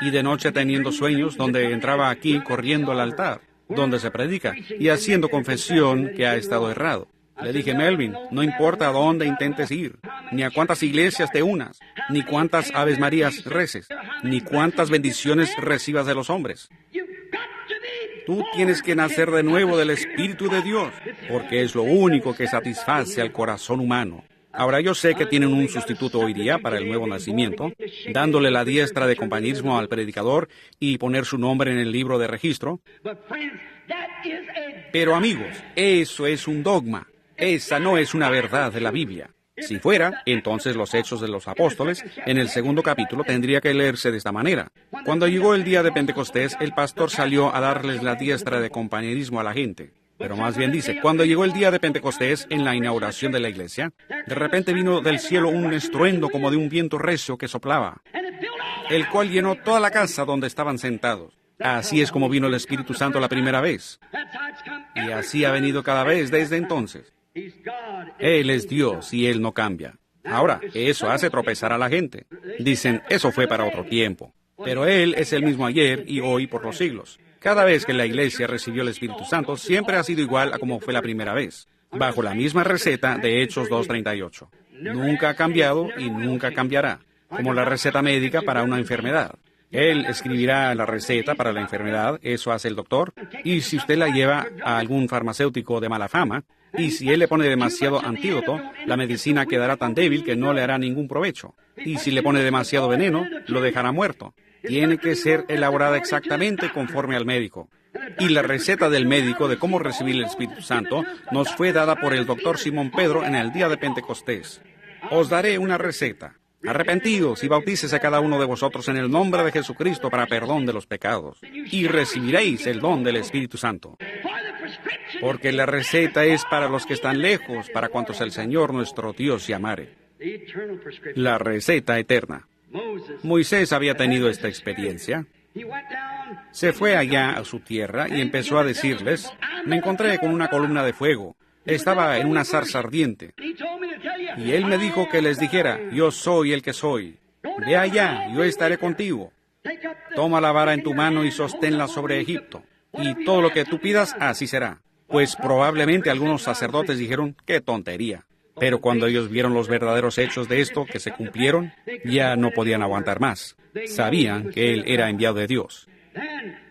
y de noche teniendo sueños, donde entraba aquí corriendo al altar, donde se predica, y haciendo confesión que ha estado errado. Le dije, Melvin, no importa a dónde intentes ir, ni a cuántas iglesias te unas, ni cuántas Aves Marías reces, ni cuántas bendiciones recibas de los hombres. Tú tienes que nacer de nuevo del Espíritu de Dios, porque es lo único que satisface al corazón humano. Ahora, yo sé que tienen un sustituto hoy día para el nuevo nacimiento, dándole la diestra de compañerismo al predicador y poner su nombre en el libro de registro. Pero amigos, eso es un dogma. Esa no es una verdad de la Biblia. Si fuera, entonces los Hechos de los Apóstoles, en el 2º capítulo, tendría que leerse de esta manera. Cuando llegó el día de Pentecostés, el pastor salió a darles la diestra de compañerismo a la gente. Pero más bien dice, cuando llegó el día de Pentecostés, en la inauguración de la iglesia, de repente vino del cielo un estruendo como de un viento recio que soplaba, el cual llenó toda la casa donde estaban sentados. Así es como vino el Espíritu Santo la primera vez. Y así ha venido cada vez desde entonces. Él es Dios y Él no cambia. Ahora, eso hace tropezar a la gente. Dicen, eso fue para otro tiempo. Pero Él es el mismo ayer y hoy por los siglos. Cada vez que la iglesia recibió el Espíritu Santo, siempre ha sido igual a como fue la primera vez, bajo la misma receta de Hechos 2:38. Nunca ha cambiado y nunca cambiará, como la receta médica para una enfermedad. Él escribirá la receta para la enfermedad, eso hace el doctor, y si usted la lleva a algún farmacéutico de mala fama, y si él le pone demasiado antídoto, la medicina quedará tan débil que no le hará ningún provecho. Y si le pone demasiado veneno, lo dejará muerto. Tiene que ser elaborada exactamente conforme al médico. Y la receta del médico de cómo recibir el Espíritu Santo nos fue dada por el doctor Simón Pedro en el día de Pentecostés. Os daré una receta. Arrepentíos y bautícese a cada uno de vosotros en el nombre de Jesucristo para perdón de los pecados, y recibiréis el don del Espíritu Santo. Porque la receta es para los que están lejos, para cuantos el Señor nuestro Dios llamare. La receta eterna. Moisés había tenido esta experiencia. Se fue allá a su tierra y empezó a decirles, me encontré con una columna de fuego. Estaba en una zarza ardiente. Y él me dijo que les dijera, yo soy el que soy. Ve allá, yo estaré contigo. Toma la vara en tu mano y sosténla sobre Egipto. Y todo lo que tú pidas, así será. Pues probablemente algunos sacerdotes dijeron, qué tontería. Pero cuando ellos vieron los verdaderos hechos de esto que se cumplieron, ya no podían aguantar más. Sabían que él era enviado de Dios.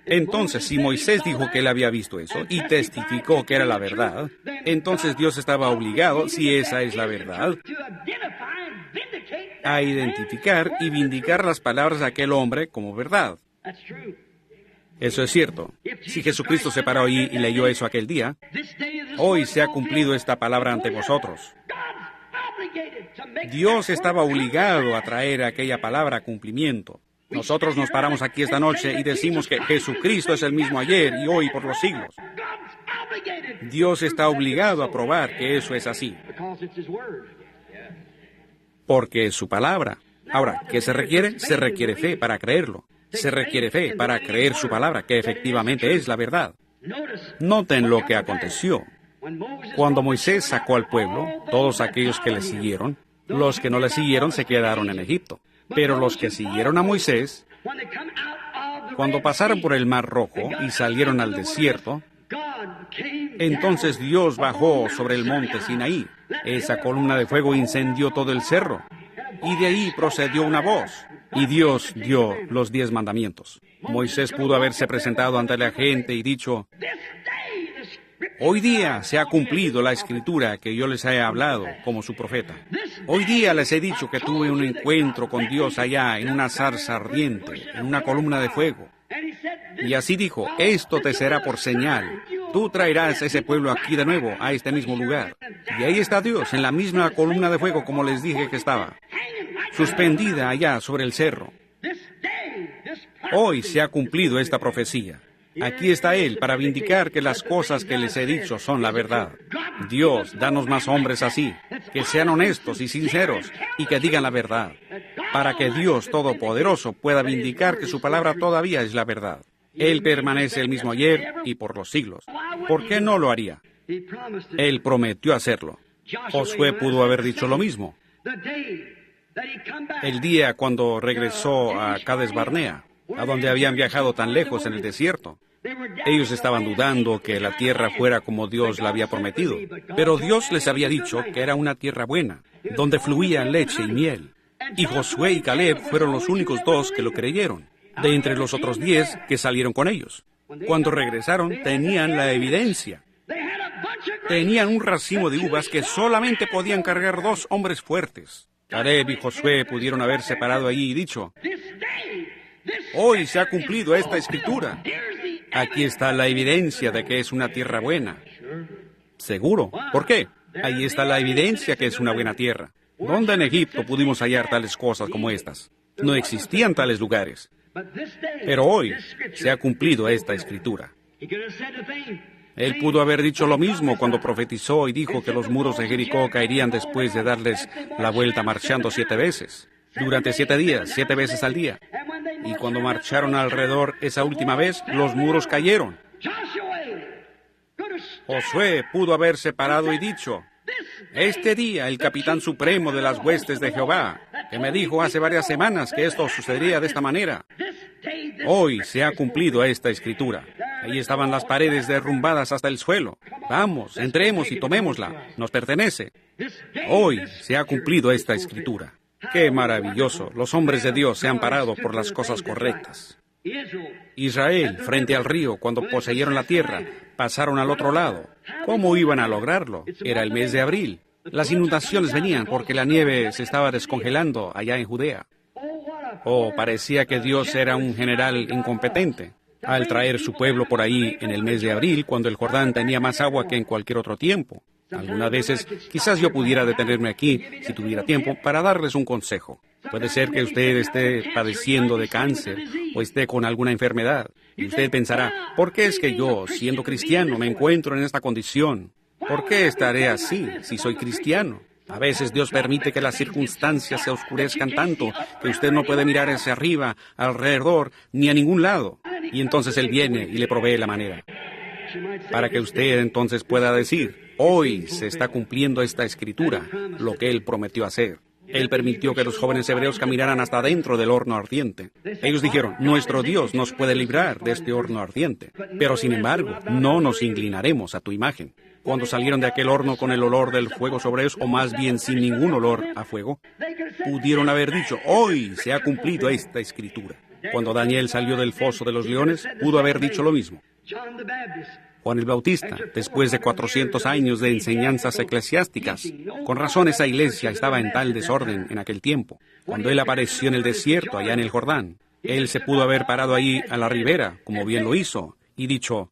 Entonces, si Moisés dijo que él había visto eso y testificó que era la verdad, entonces Dios estaba obligado, si esa es la verdad, a identificar y vindicar las palabras de aquel hombre como verdad. Eso es cierto. Si Jesucristo se paró allí y leyó eso aquel día, hoy se ha cumplido esta palabra ante vosotros. Dios estaba obligado a traer aquella palabra a cumplimiento. Nosotros nos paramos aquí esta noche y decimos que Jesucristo es el mismo ayer y hoy por los siglos. Dios está obligado a probar que eso es así, porque es su palabra. Ahora, ¿qué se requiere? Se requiere fe para creerlo. Se requiere fe para creer su palabra, que efectivamente es la verdad. Noten lo que aconteció. Cuando Moisés sacó al pueblo, todos aquellos que le siguieron, los que no le siguieron se quedaron en Egipto. Pero los que siguieron a Moisés, cuando pasaron por el Mar Rojo y salieron al desierto, entonces Dios bajó sobre el monte Sinaí. Esa columna de fuego incendió todo el cerro. Y de ahí procedió una voz. Y Dios dio los 10 mandamientos. Moisés pudo haberse presentado ante la gente y dicho, hoy día se ha cumplido la escritura que yo les he hablado como su profeta. Hoy día les he dicho que tuve un encuentro con Dios allá en una zarza ardiente, en una columna de fuego. Y así dijo, esto te será por señal. Tú traerás ese pueblo aquí de nuevo, a este mismo lugar. Y ahí está Dios, en la misma columna de fuego como les dije que estaba, suspendida allá sobre el cerro. Hoy se ha cumplido esta profecía. Aquí está Él para vindicar que las cosas que les he dicho son la verdad. Dios, danos más hombres así, que sean honestos y sinceros y que digan la verdad, para que Dios Todopoderoso pueda vindicar que su palabra todavía es la verdad. Él permanece el mismo ayer y por los siglos. ¿Por qué no lo haría? Él prometió hacerlo. Josué pudo haber dicho lo mismo. El día cuando regresó a Cades Barnea, a donde habían viajado tan lejos en el desierto, ellos estaban dudando que la tierra fuera como Dios la había prometido. Pero Dios les había dicho que era una tierra buena, donde fluía leche y miel. Y Josué y Caleb fueron los únicos dos que lo creyeron, de entre los otros 10 que salieron con ellos. Cuando regresaron, tenían la evidencia. Tenían un racimo de uvas que solamente podían cargar 2 hombres fuertes. Caleb y Josué pudieron haberse parado allí y dicho: hoy se ha cumplido esta escritura. Aquí está la evidencia de que es una tierra buena. ¿Seguro? ¿Por qué? Ahí está la evidencia que es una buena tierra. ¿Dónde en Egipto pudimos hallar tales cosas como estas? No existían tales lugares. Pero hoy se ha cumplido esta escritura. Él pudo haber dicho lo mismo cuando profetizó y dijo que los muros de Jericó caerían después de darles la vuelta marchando 7 veces. Durante 7 días, 7 veces al día. Y cuando marcharon alrededor esa última vez, los muros cayeron. Josué pudo haberse parado y dicho: este día el capitán supremo de las huestes de Jehová, que me dijo hace varias semanas que esto sucedería de esta manera, hoy se ha cumplido esta escritura. Ahí estaban las paredes derrumbadas hasta el suelo. Vamos, entremos y tomémosla. Nos pertenece. Hoy se ha cumplido esta escritura. ¡Qué maravilloso! Los hombres de Dios se han parado por las cosas correctas. Israel, frente al río, cuando poseyeron la tierra, pasaron al otro lado. ¿Cómo iban a lograrlo? Era el mes de abril. Las inundaciones venían porque la nieve se estaba descongelando allá en Judea. Oh, parecía que Dios era un general incompetente al traer su pueblo por ahí en el mes de abril, cuando el Jordán tenía más agua que en cualquier otro tiempo. Algunas veces, quizás yo pudiera detenerme aquí, si tuviera tiempo, para darles un consejo. Puede ser que usted esté padeciendo de cáncer o esté con alguna enfermedad. Y usted pensará: ¿por qué es que yo, siendo cristiano, me encuentro en esta condición? ¿Por qué estaré así si soy cristiano? A veces Dios permite que las circunstancias se oscurezcan tanto que usted no puede mirar hacia arriba, alrededor, ni a ningún lado. Y entonces Él viene y le provee la manera. Para que usted entonces pueda decir: hoy se está cumpliendo esta escritura, lo que Él prometió hacer. Él permitió que los jóvenes hebreos caminaran hasta dentro del horno ardiente. Ellos dijeron: nuestro Dios nos puede librar de este horno ardiente. Pero sin embargo, no nos inclinaremos a tu imagen. Cuando salieron de aquel horno con el olor del fuego sobre ellos, o más bien sin ningún olor a fuego, pudieron haber dicho: hoy se ha cumplido esta escritura. Cuando Daniel salió del foso de los leones, pudo haber dicho lo mismo. Juan el Bautista, después de 400 años de enseñanzas eclesiásticas, con razón esa iglesia estaba en tal desorden en aquel tiempo. Cuando él apareció en el desierto, allá en el Jordán, él se pudo haber parado ahí a la ribera, como bien lo hizo, y dicho: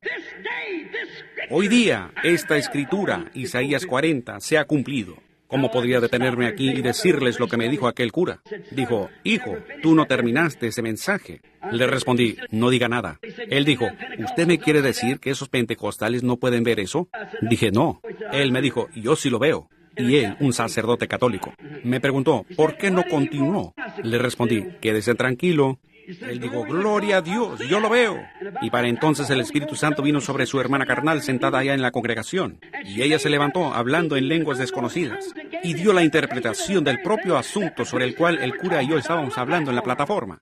hoy día, esta escritura, Isaías 40, se ha cumplido. ¿Cómo podría detenerme aquí y decirles lo que me dijo aquel cura? Dijo: hijo, tú no terminaste ese mensaje. Le respondí: no diga nada. Él dijo: ¿usted me quiere decir que esos pentecostales no pueden ver eso? Dije: no. Él me dijo: yo sí lo veo. Y él, un sacerdote católico, me preguntó: ¿por qué no continuó? Le respondí: quédese tranquilo. Él dijo: gloria a Dios, yo lo veo. Y para entonces el Espíritu Santo vino sobre su hermana carnal sentada allá en la congregación. Y ella se levantó hablando en lenguas desconocidas y dio la interpretación del propio asunto sobre el cual el cura y yo estábamos hablando en la plataforma.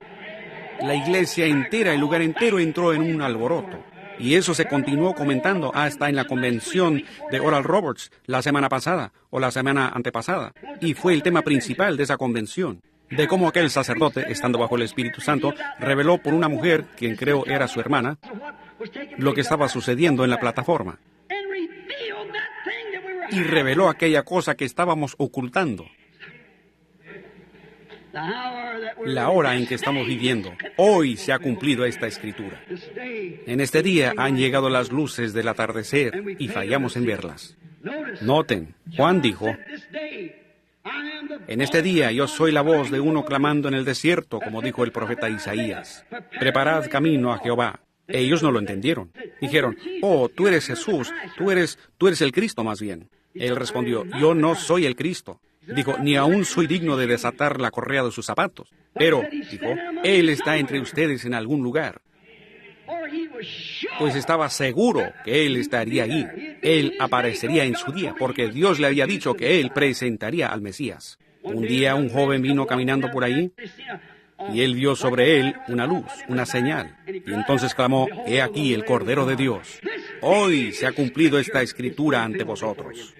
La iglesia entera, el lugar entero entró en un alboroto. Y eso se continuó comentando hasta en la convención de Oral Roberts la semana pasada o la semana antepasada. Y fue el tema principal de esa convención, de cómo aquel sacerdote, estando bajo el Espíritu Santo, reveló por una mujer, quien creo era su hermana, lo que estaba sucediendo en la plataforma. Y reveló aquella cosa que estábamos ocultando. La hora en que estamos viviendo. Hoy se ha cumplido esta escritura. En este día han llegado las luces del atardecer y fallamos en verlas. Noten, Juan dijo: en este día yo soy la voz de uno clamando en el desierto, como dijo el profeta Isaías. Preparad camino a Jehová. Ellos no lo entendieron. Dijeron: oh, tú eres Jesús, tú eres el Cristo más bien. Él respondió: yo no soy el Cristo. Dijo: ni aún soy digno de desatar la correa de sus zapatos. Pero, dijo, Él está entre ustedes en algún lugar. Pues estaba seguro que Él estaría allí. Él aparecería en su día, porque Dios le había dicho que Él presentaría al Mesías. Un día un joven vino caminando por ahí, y Él vio sobre él una luz, una señal. Y entonces clamó: «He aquí el Cordero de Dios. Hoy se ha cumplido esta escritura ante vosotros».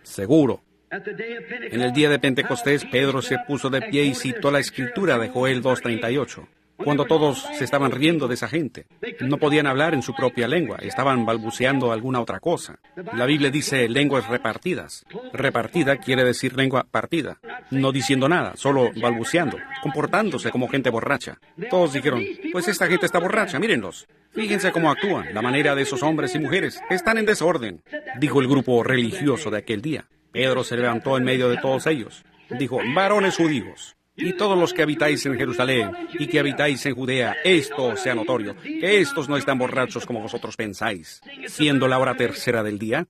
Seguro. En el día de Pentecostés, Pedro se puso de pie y citó la escritura de Joel 2:38. Cuando todos se estaban riendo de esa gente, no podían hablar en su propia lengua, estaban balbuceando alguna otra cosa. La Biblia dice lenguas repartidas. Repartida quiere decir lengua partida, no diciendo nada, solo balbuceando, comportándose como gente borracha. Todos dijeron: «Pues esta gente está borracha, mírenlos. Fíjense cómo actúan, la manera de esos hombres y mujeres, están en desorden», dijo el grupo religioso de aquel día. Pedro se levantó en medio de todos ellos. Dijo: «Varones judíos, y todos los que habitáis en Jerusalén y que habitáis en Judea, esto sea notorio, que estos no están borrachos como vosotros pensáis, siendo la hora tercera del día.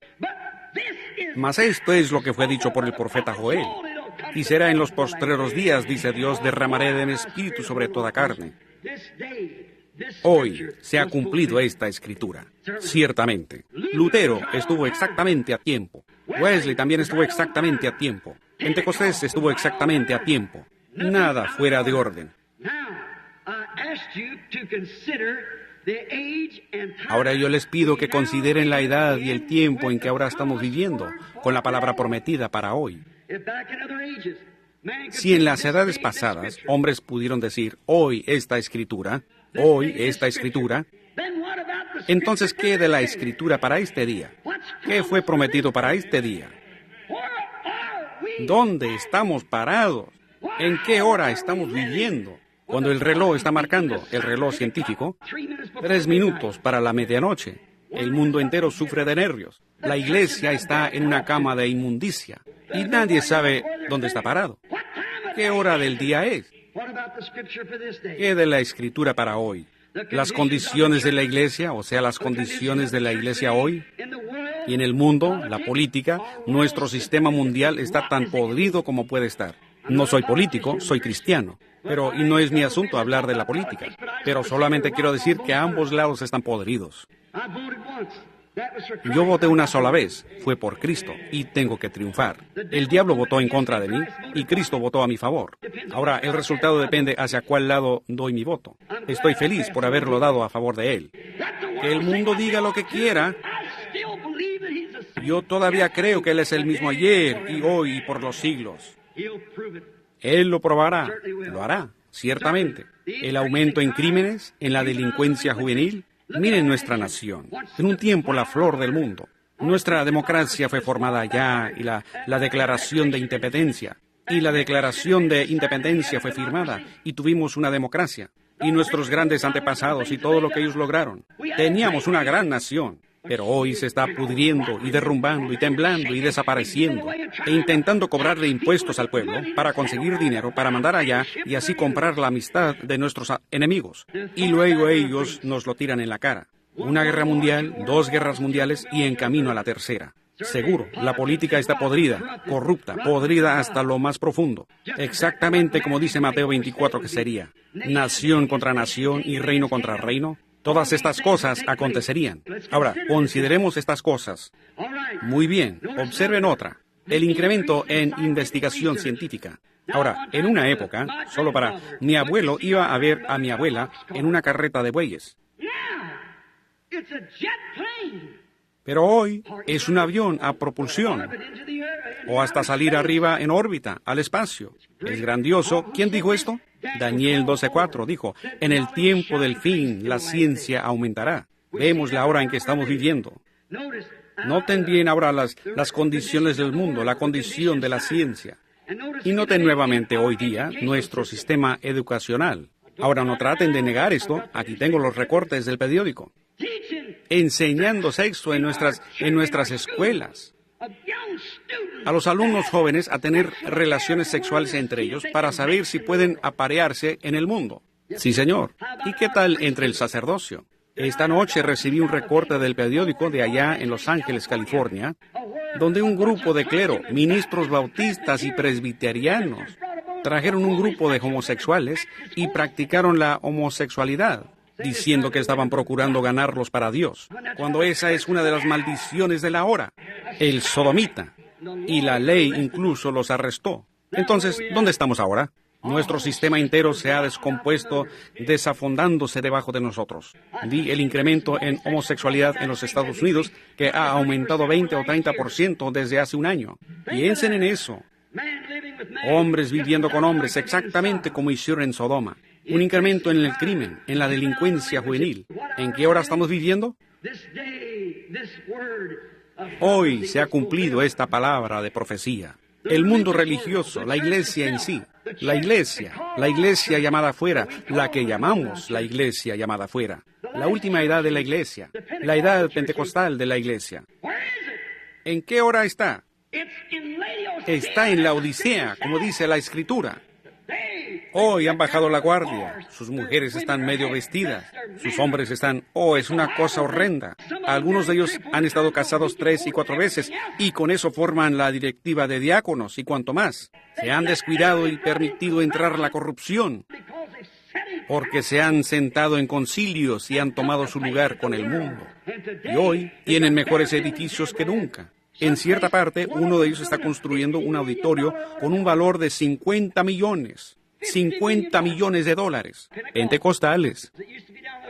Mas esto es lo que fue dicho por el profeta Joel. Y será en los postreros días, dice Dios, derramaré de mi espíritu sobre toda carne». Hoy se ha cumplido esta escritura. Ciertamente, Lutero estuvo exactamente a tiempo. Wesley también estuvo exactamente a tiempo. Pentecostés estuvo exactamente a tiempo. Nada fuera de orden. Ahora yo les pido que consideren la edad y el tiempo en que ahora estamos viviendo, con la palabra prometida para hoy. Si en las edades pasadas hombres pudieron decir: «Hoy esta escritura», entonces, ¿qué de la escritura para este día? ¿Qué fue prometido para este día? ¿Dónde estamos parados? ¿En qué hora estamos viviendo? Cuando el reloj está marcando, el reloj científico, 3 minutos para la medianoche, el mundo entero sufre de nervios. La iglesia está en una cama de inmundicia y nadie sabe dónde está parado. ¿Qué hora del día es? ¿Qué de la escritura para hoy? Las condiciones de la iglesia, o sea, las condiciones de la iglesia hoy. Y en el mundo, la política, nuestro sistema mundial está tan podrido como puede estar. No soy político, soy cristiano. Y no es mi asunto hablar de la política. Pero solamente quiero decir que ambos lados están podridos. Yo voté una sola vez, fue por Cristo, y tengo que triunfar. El diablo votó en contra de mí, y Cristo votó a mi favor. Ahora, el resultado depende hacia cuál lado doy mi voto. Estoy feliz por haberlo dado a favor de Él. Que el mundo diga lo que quiera. Yo todavía creo que Él es el mismo ayer, y hoy, y por los siglos. Él lo probará, lo hará, ciertamente. El aumento en crímenes, en la delincuencia juvenil. Miren nuestra nación, en un tiempo la flor del mundo. Nuestra democracia fue formada allá y la declaración de independencia. Y la declaración de independencia fue firmada y tuvimos una democracia. Y nuestros grandes antepasados y todo lo que ellos lograron. Teníamos una gran nación. Pero hoy se está pudriendo y derrumbando y temblando y desapareciendo e intentando cobrarle impuestos al pueblo para conseguir dinero para mandar allá y así comprar la amistad de nuestros enemigos. Y luego ellos nos lo tiran en la cara. Una guerra mundial, 2 guerras mundiales y en camino a la tercera. Seguro, la política está podrida, corrupta, podrida hasta lo más profundo. Exactamente como dice Mateo 24 que sería. Nación contra nación y reino contra reino. Todas estas cosas acontecerían. Ahora, consideremos estas cosas. Muy bien, observen otra. El incremento en investigación científica. Ahora, en una época, mi abuelo iba a ver a mi abuela en una carreta de bueyes. Pero hoy es un avión a propulsión. O hasta salir arriba en órbita, al espacio. Es grandioso. ¿Quién dijo esto? Daniel 12:4 dijo: «En el tiempo del fin la ciencia aumentará». Vemos la hora en que estamos viviendo. Noten bien ahora las condiciones del mundo, la condición de la ciencia. Y noten nuevamente hoy día nuestro sistema educacional. Ahora no traten de negar esto. Aquí tengo los recortes del periódico. Enseñando sexo en nuestras escuelas. A los alumnos jóvenes a tener relaciones sexuales entre ellos para saber si pueden aparearse en el mundo. Sí, señor. ¿Y qué tal entre el sacerdocio? Esta noche recibí un recorte del periódico de allá en Los Ángeles, California, donde un grupo de clero, ministros bautistas y presbiterianos, trajeron un grupo de homosexuales y practicaron la homosexualidad. diciendo que estaban procurando ganarlos para Dios, cuando esa es una de las maldiciones de la hora. El sodomita. Y la ley incluso los arrestó. Entonces, ¿dónde estamos ahora? Nuestro sistema entero se ha descompuesto, desafondándose debajo de nosotros. Vi el incremento en homosexualidad en los Estados Unidos, que ha aumentado 20 o 30% desde hace un año. Piensen en eso. Hombres viviendo con hombres, exactamente como hicieron en Sodoma. Un incremento en el crimen, en la delincuencia juvenil. ¿En qué hora estamos viviendo? Hoy se ha cumplido esta palabra de profecía. El mundo religioso, la iglesia en sí, la iglesia llamada afuera, la que llamamos la iglesia llamada afuera, la última edad de la iglesia, la edad pentecostal de la iglesia. ¿En qué hora está? Está en la Odisea, como dice la Escritura. Hoy han bajado la guardia, sus mujeres están medio vestidas, sus hombres están, es una cosa horrenda. Algunos de ellos han estado casados 3 y 4 veces, y con eso forman la directiva de diáconos y cuanto más. Se han descuidado y permitido entrar la corrupción, porque se han sentado en concilios y han tomado su lugar con el mundo. Y hoy tienen mejores edificios que nunca. En cierta parte, uno de ellos está construyendo un auditorio con un valor de 50 millones. 50 millones de dólares. Pentecostales.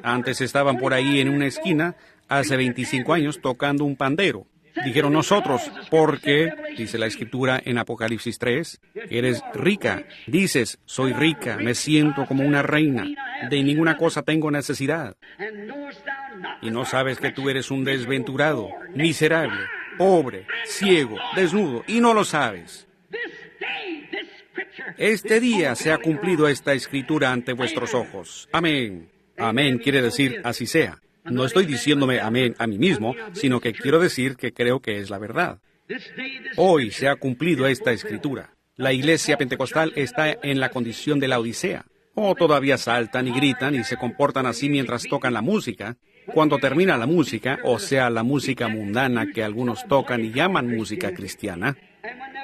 Antes estaban por ahí en una esquina, hace 25 años, tocando un pandero. Dijeron nosotros, porque, dice la Escritura en Apocalipsis 3, eres rica. Dices, soy rica, me siento como una reina. De ninguna cosa tengo necesidad. Y no sabes que tú eres un desventurado, miserable, pobre, ciego, desnudo, y no lo sabes. Este día se ha cumplido esta Escritura ante vuestros ojos. Amén. Amén quiere decir así sea. No estoy diciéndome amén a mí mismo, sino que quiero decir que creo que es la verdad. Hoy se ha cumplido esta Escritura. La iglesia pentecostal está en la condición de la Odisea. Todavía saltan y gritan y se comportan así mientras tocan la música. Cuando termina la música, o sea, la música mundana que algunos tocan y llaman música cristiana,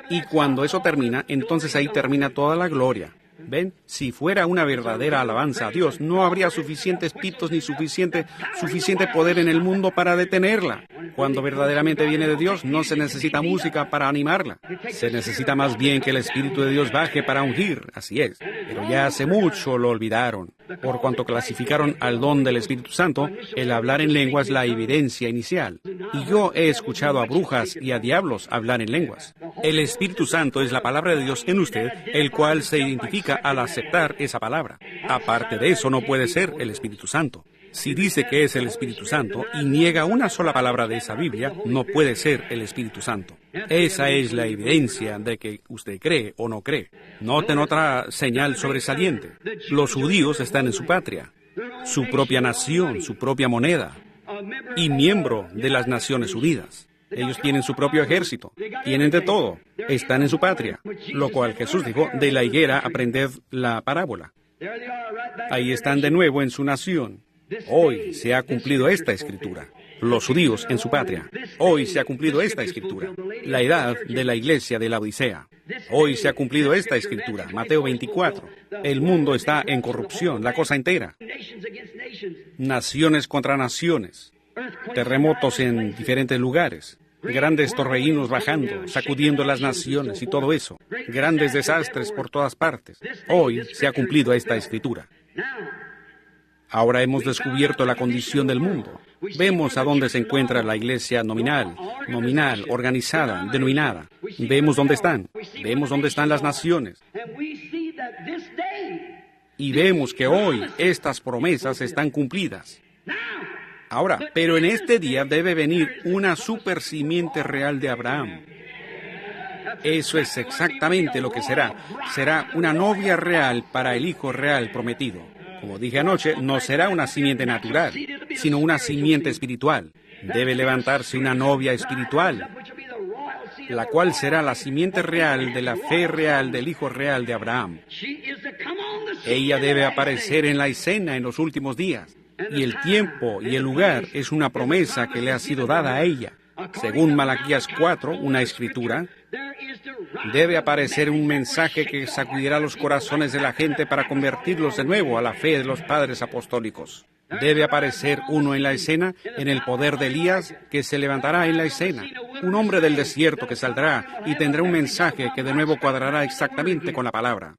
y cuando eso termina, entonces ahí termina toda la gloria. ¿Ven? Si fuera una verdadera alabanza a Dios, no habría suficientes pitos ni suficiente poder en el mundo para detenerla. Cuando verdaderamente viene de Dios, no se necesita música para animarla. Se necesita más bien que el Espíritu de Dios baje para ungir, así es. Pero ya hace mucho lo olvidaron. Por cuanto clasificaron al don del Espíritu Santo, el hablar en lenguas la evidencia inicial. Y yo he escuchado a brujas y a diablos hablar en lenguas. El Espíritu Santo es la palabra de Dios en usted, el cual se identifica al aceptar esa palabra. Aparte de eso, no puede ser el Espíritu Santo. Si dice que es el Espíritu Santo y niega una sola palabra de esa Biblia, no puede ser el Espíritu Santo. Esa es la evidencia de que usted cree o no cree. Noten otra señal sobresaliente. Los judíos están en su patria, su propia nación, su propia moneda, y miembro de las Naciones Unidas. Ellos tienen su propio ejército, tienen de todo, están en su patria, lo cual Jesús dijo, de la higuera aprended la parábola. Ahí están de nuevo en su nación. Hoy se ha cumplido esta Escritura. Los judíos en su patria. Hoy se ha cumplido esta Escritura. La edad de la iglesia de la Odisea. Hoy se ha cumplido esta Escritura. Mateo 24. El mundo está en corrupción, la cosa entera. Naciones contra naciones. Terremotos en diferentes lugares. Grandes torbellinos bajando, sacudiendo las naciones y todo eso. Grandes desastres por todas partes. Hoy se ha cumplido esta Escritura. Ahora hemos descubierto la condición del mundo. Vemos a dónde se encuentra la iglesia nominal, organizada, denominada. Vemos dónde están. Vemos dónde están las naciones. Y vemos que hoy estas promesas están cumplidas. Ahora, pero en este día debe venir una super simiente real de Abraham. Eso es exactamente lo que será. Será una novia real para el hijo real prometido. Como dije anoche, no será una simiente natural, sino una simiente espiritual. Debe levantarse una novia espiritual, la cual será la simiente real de la fe real del hijo real de Abraham. Ella debe aparecer en la escena en los últimos días. Y el tiempo y el lugar es una promesa que le ha sido dada a ella. Según Malaquías 4, una escritura, debe aparecer un mensaje que sacudirá los corazones de la gente para convertirlos de nuevo a la fe de los padres apostólicos. Debe aparecer uno en la escena, en el poder de Elías, que se levantará en la escena. Un hombre del desierto que saldrá y tendrá un mensaje que de nuevo cuadrará exactamente con la palabra.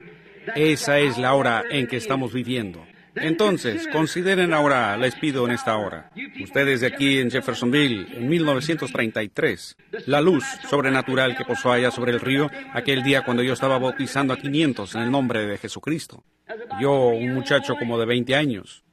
Esa es la hora en que estamos viviendo. Entonces, consideren ahora, les pido en esta hora, ustedes de aquí en Jeffersonville, en 1933, la luz sobrenatural que posó allá sobre el río, aquel día cuando yo estaba bautizando a 500 en el nombre de Jesucristo. Yo, un muchacho como de 20 años.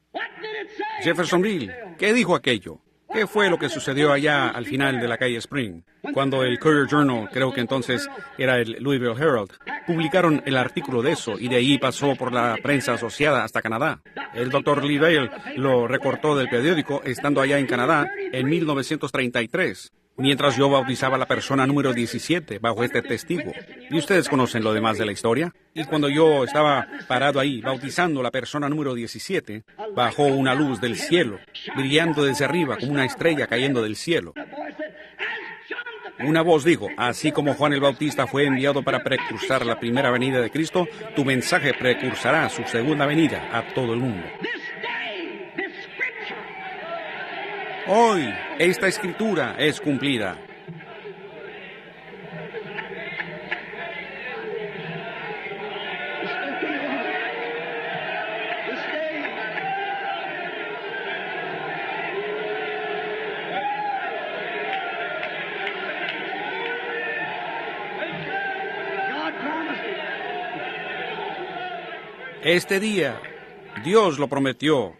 Jeffersonville, ¿qué dijo aquello? ¿Qué fue lo que sucedió allá al final de la calle Spring? Cuando el Courier Journal, creo que entonces era el Louisville Herald, publicaron el artículo de eso y de ahí pasó por la prensa asociada hasta Canadá. El Dr. Lee Vail lo recortó del periódico estando allá en Canadá en 1933, mientras yo bautizaba a la persona número 17 bajo este testigo. Y ustedes conocen lo demás de la historia. Y cuando yo estaba parado ahí bautizando a la persona número 17, bajó una luz del cielo, brillando desde arriba como una estrella cayendo del cielo. Una voz dijo, así como Juan el Bautista fue enviado para precursar la primera venida de Cristo, tu mensaje precursará su segunda venida a todo el mundo. Hoy, esta escritura es cumplida. Este día, Dios lo prometió.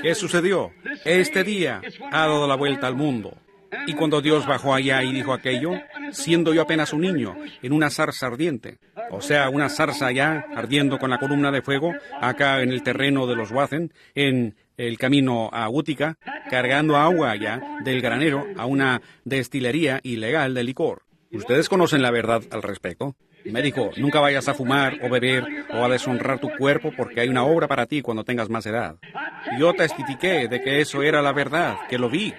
¿Qué sucedió? Este día ha dado la vuelta al mundo. Y cuando Dios bajó allá y dijo aquello, siendo yo apenas un niño, en una zarza ardiente, o sea, una zarza allá ardiendo con la columna de fuego, acá en el terreno de los Wathen, en el camino a Utica, cargando agua allá del granero a una destilería ilegal de licor. ¿Ustedes conocen la verdad al respecto? Me dijo, nunca vayas a fumar o beber o a deshonrar tu cuerpo porque hay una obra para ti cuando tengas más edad. Yo testifiqué de que eso era la verdad, que lo vi.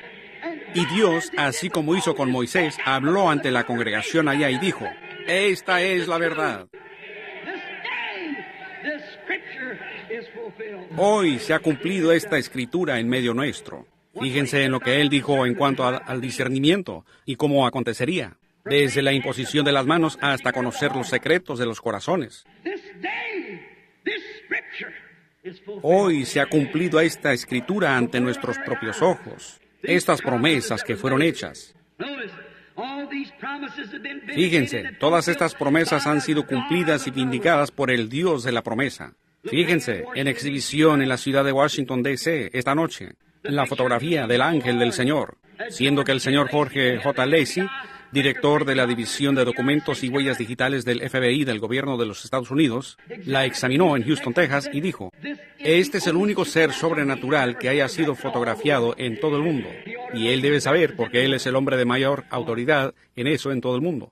Y Dios, así como hizo con Moisés, habló ante la congregación allá y dijo, esta es la verdad. Hoy se ha cumplido esta escritura en medio nuestro. Fíjense en lo que él dijo en cuanto al discernimiento y cómo acontecería. Desde la imposición de las manos hasta conocer los secretos de los corazones. Hoy se ha cumplido esta escritura ante nuestros propios ojos. Estas promesas que fueron hechas. Fíjense, todas estas promesas han sido cumplidas y vindicadas por el Dios de la promesa. Fíjense, en exhibición en la ciudad de Washington, D.C., esta noche, en la fotografía del ángel del Señor, siendo que el señor Jorge J. Lacey, director de la División de Documentos y Huellas Digitales del FBI del Gobierno de los Estados Unidos, la examinó en Houston, Texas, y dijo, este es el único ser sobrenatural que haya sido fotografiado en todo el mundo. Y él debe saber, porque él es el hombre de mayor autoridad en eso en todo el mundo.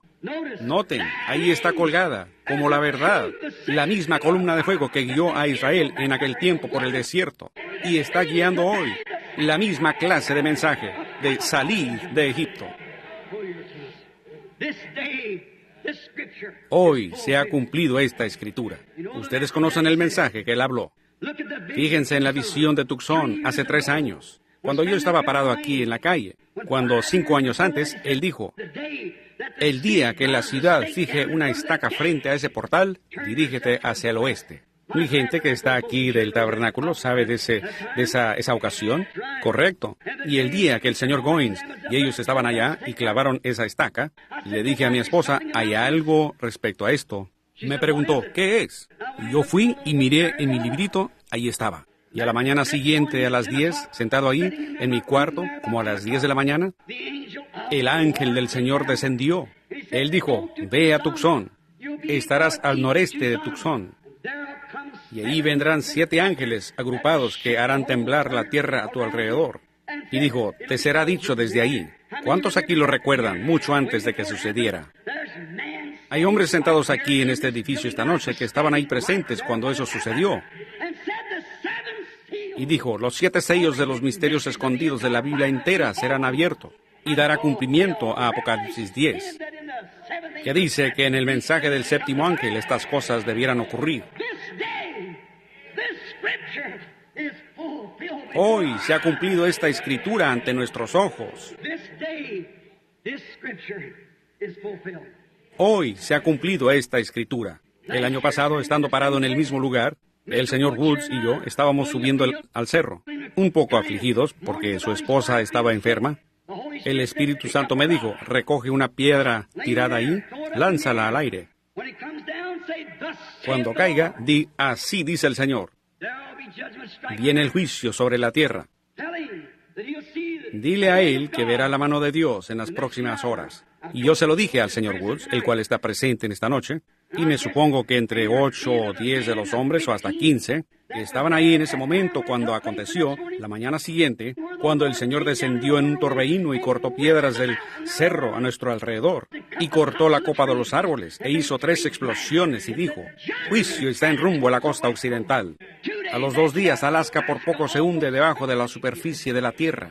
Noten, ahí está colgada, como la verdad, la misma columna de fuego que guió a Israel en aquel tiempo por el desierto, y está guiando hoy la misma clase de mensaje de salir de Egipto. Hoy se ha cumplido esta escritura. Ustedes conocen el mensaje que él habló. Fíjense en la visión de Tucson hace 3 años, cuando yo estaba parado aquí en la calle, cuando 5 años antes, él dijo, el día que la ciudad fije una estaca frente a ese portal, dirígete hacia el oeste. Mi gente que está aquí del tabernáculo sabe de esa ocasión. Correcto. Y el día que el señor Goins y ellos estaban allá y clavaron esa estaca, le dije a mi esposa, ¿hay algo respecto a esto? Me preguntó, ¿qué es? Y yo fui y miré en mi librito, ahí estaba. Y a la mañana siguiente, a las 10, sentado ahí, en mi cuarto, como a las 10 de la mañana, el ángel del Señor descendió. Él dijo, ve a Tucson, estarás al noreste de Tucson. Y ahí vendrán 7 ángeles agrupados que harán temblar la tierra a tu alrededor. Y dijo, te será dicho desde ahí. ¿Cuántos aquí lo recuerdan mucho antes de que sucediera? Hay hombres sentados aquí en este edificio esta noche que estaban ahí presentes cuando eso sucedió. Y dijo, los 7 sellos de los misterios escondidos de la Biblia entera serán abiertos y dará cumplimiento a Apocalipsis 10, que dice que en el mensaje del 7º ángel estas cosas debieran ocurrir. Hoy se ha cumplido esta escritura ante nuestros ojos. Hoy se ha cumplido esta escritura. El año pasado, estando parado en el mismo lugar, el señor Woods y yo estábamos subiendo al cerro, un poco afligidos porque su esposa estaba enferma. El Espíritu Santo me dijo, recoge una piedra tirada ahí, lánzala al aire. Cuando caiga, di, así dice el Señor. Viene el juicio sobre la tierra. Dile a él que verá la mano de Dios en las próximas horas. Y yo se lo dije al señor Woods, el cual está presente en esta noche, y me supongo que entre 8 o 10 de los hombres, o hasta 15, estaban ahí en ese momento cuando aconteció, la mañana siguiente, cuando el Señor descendió en un torbellino y cortó piedras del cerro a nuestro alrededor, y cortó la copa de los árboles, e hizo 3 explosiones, y dijo, juicio está en rumbo a la costa occidental. A los 2 días, Alaska por poco se hunde debajo de la superficie de la tierra.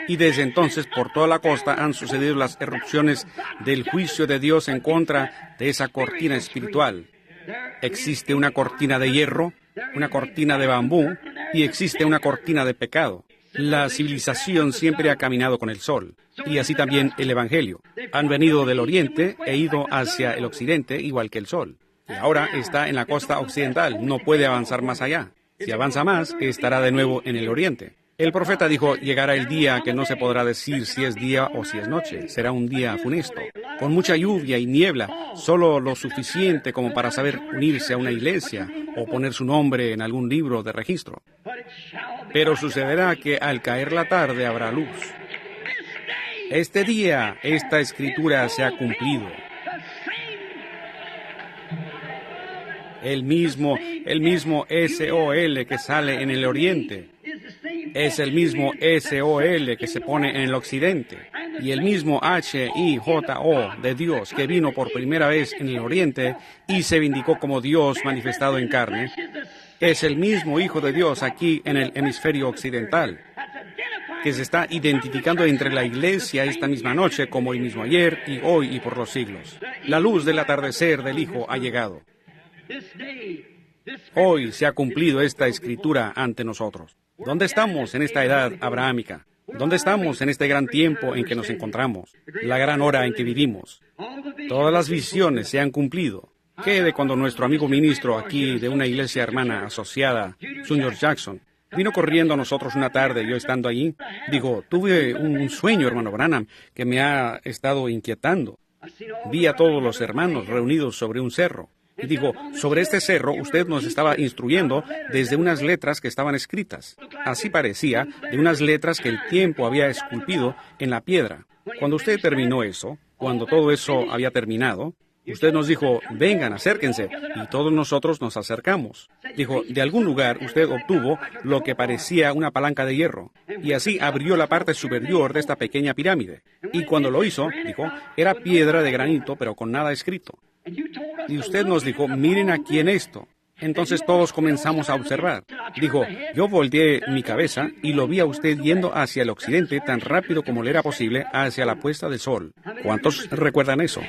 Y desde entonces, por toda la costa han sucedido las erupciones del juicio de Dios en contra de esa cortina espiritual. Existe una cortina de hierro, una cortina de bambú, y existe una cortina de pecado. La civilización siempre ha caminado con el sol, y así también el Evangelio. Han venido del oriente e ido hacia el occidente, igual que el sol. Y ahora está en la costa occidental, no puede avanzar más allá. Si avanza más, estará de nuevo en el oriente. El profeta dijo, llegará el día que no se podrá decir si es día o si es noche. Será un día funesto, con mucha lluvia y niebla, solo lo suficiente como para saber unirse a una iglesia o poner su nombre en algún libro de registro. Pero sucederá que al caer la tarde habrá luz. Este día, esta escritura se ha cumplido. El mismo SOL que sale en el oriente es el mismo SOL que se pone en el occidente, y el mismo HIJO de Dios que vino por primera vez en el oriente y se vindicó como Dios manifestado en carne, es el mismo Hijo de Dios aquí en el hemisferio occidental, que se está identificando entre la iglesia esta misma noche como el mismo ayer y hoy y por los siglos. La luz del atardecer del Hijo ha llegado. Hoy se ha cumplido esta escritura ante nosotros. ¿Dónde estamos en esta edad abrahámica? ¿Dónde estamos en este gran tiempo en que nos encontramos? La gran hora en que vivimos. Todas las visiones se han cumplido. ¿Qué de cuando nuestro amigo ministro aquí de una iglesia hermana asociada, Junior Jackson, vino corriendo a nosotros una tarde, yo estando allí? Dijo, tuve un sueño, hermano Branham, que me ha estado inquietando. Vi a todos los hermanos reunidos sobre un cerro. Y digo, sobre este cerro usted nos estaba instruyendo desde unas letras que estaban escritas. Así parecía, de unas letras que el tiempo había esculpido en la piedra. Cuando usted terminó eso, cuando todo eso había terminado, usted nos dijo, vengan, acérquense, y todos nosotros nos acercamos. Dijo, de algún lugar usted obtuvo lo que parecía una palanca de hierro, y así abrió la parte superior de esta pequeña pirámide. Y cuando lo hizo, dijo, era piedra de granito, pero con nada escrito. Y usted nos dijo, miren aquí en esto. Entonces todos comenzamos a observar. Dijo, yo volteé mi cabeza y lo vi a usted yendo hacia el occidente tan rápido como le era posible hacia la puesta del sol. ¿Cuántos recuerdan eso?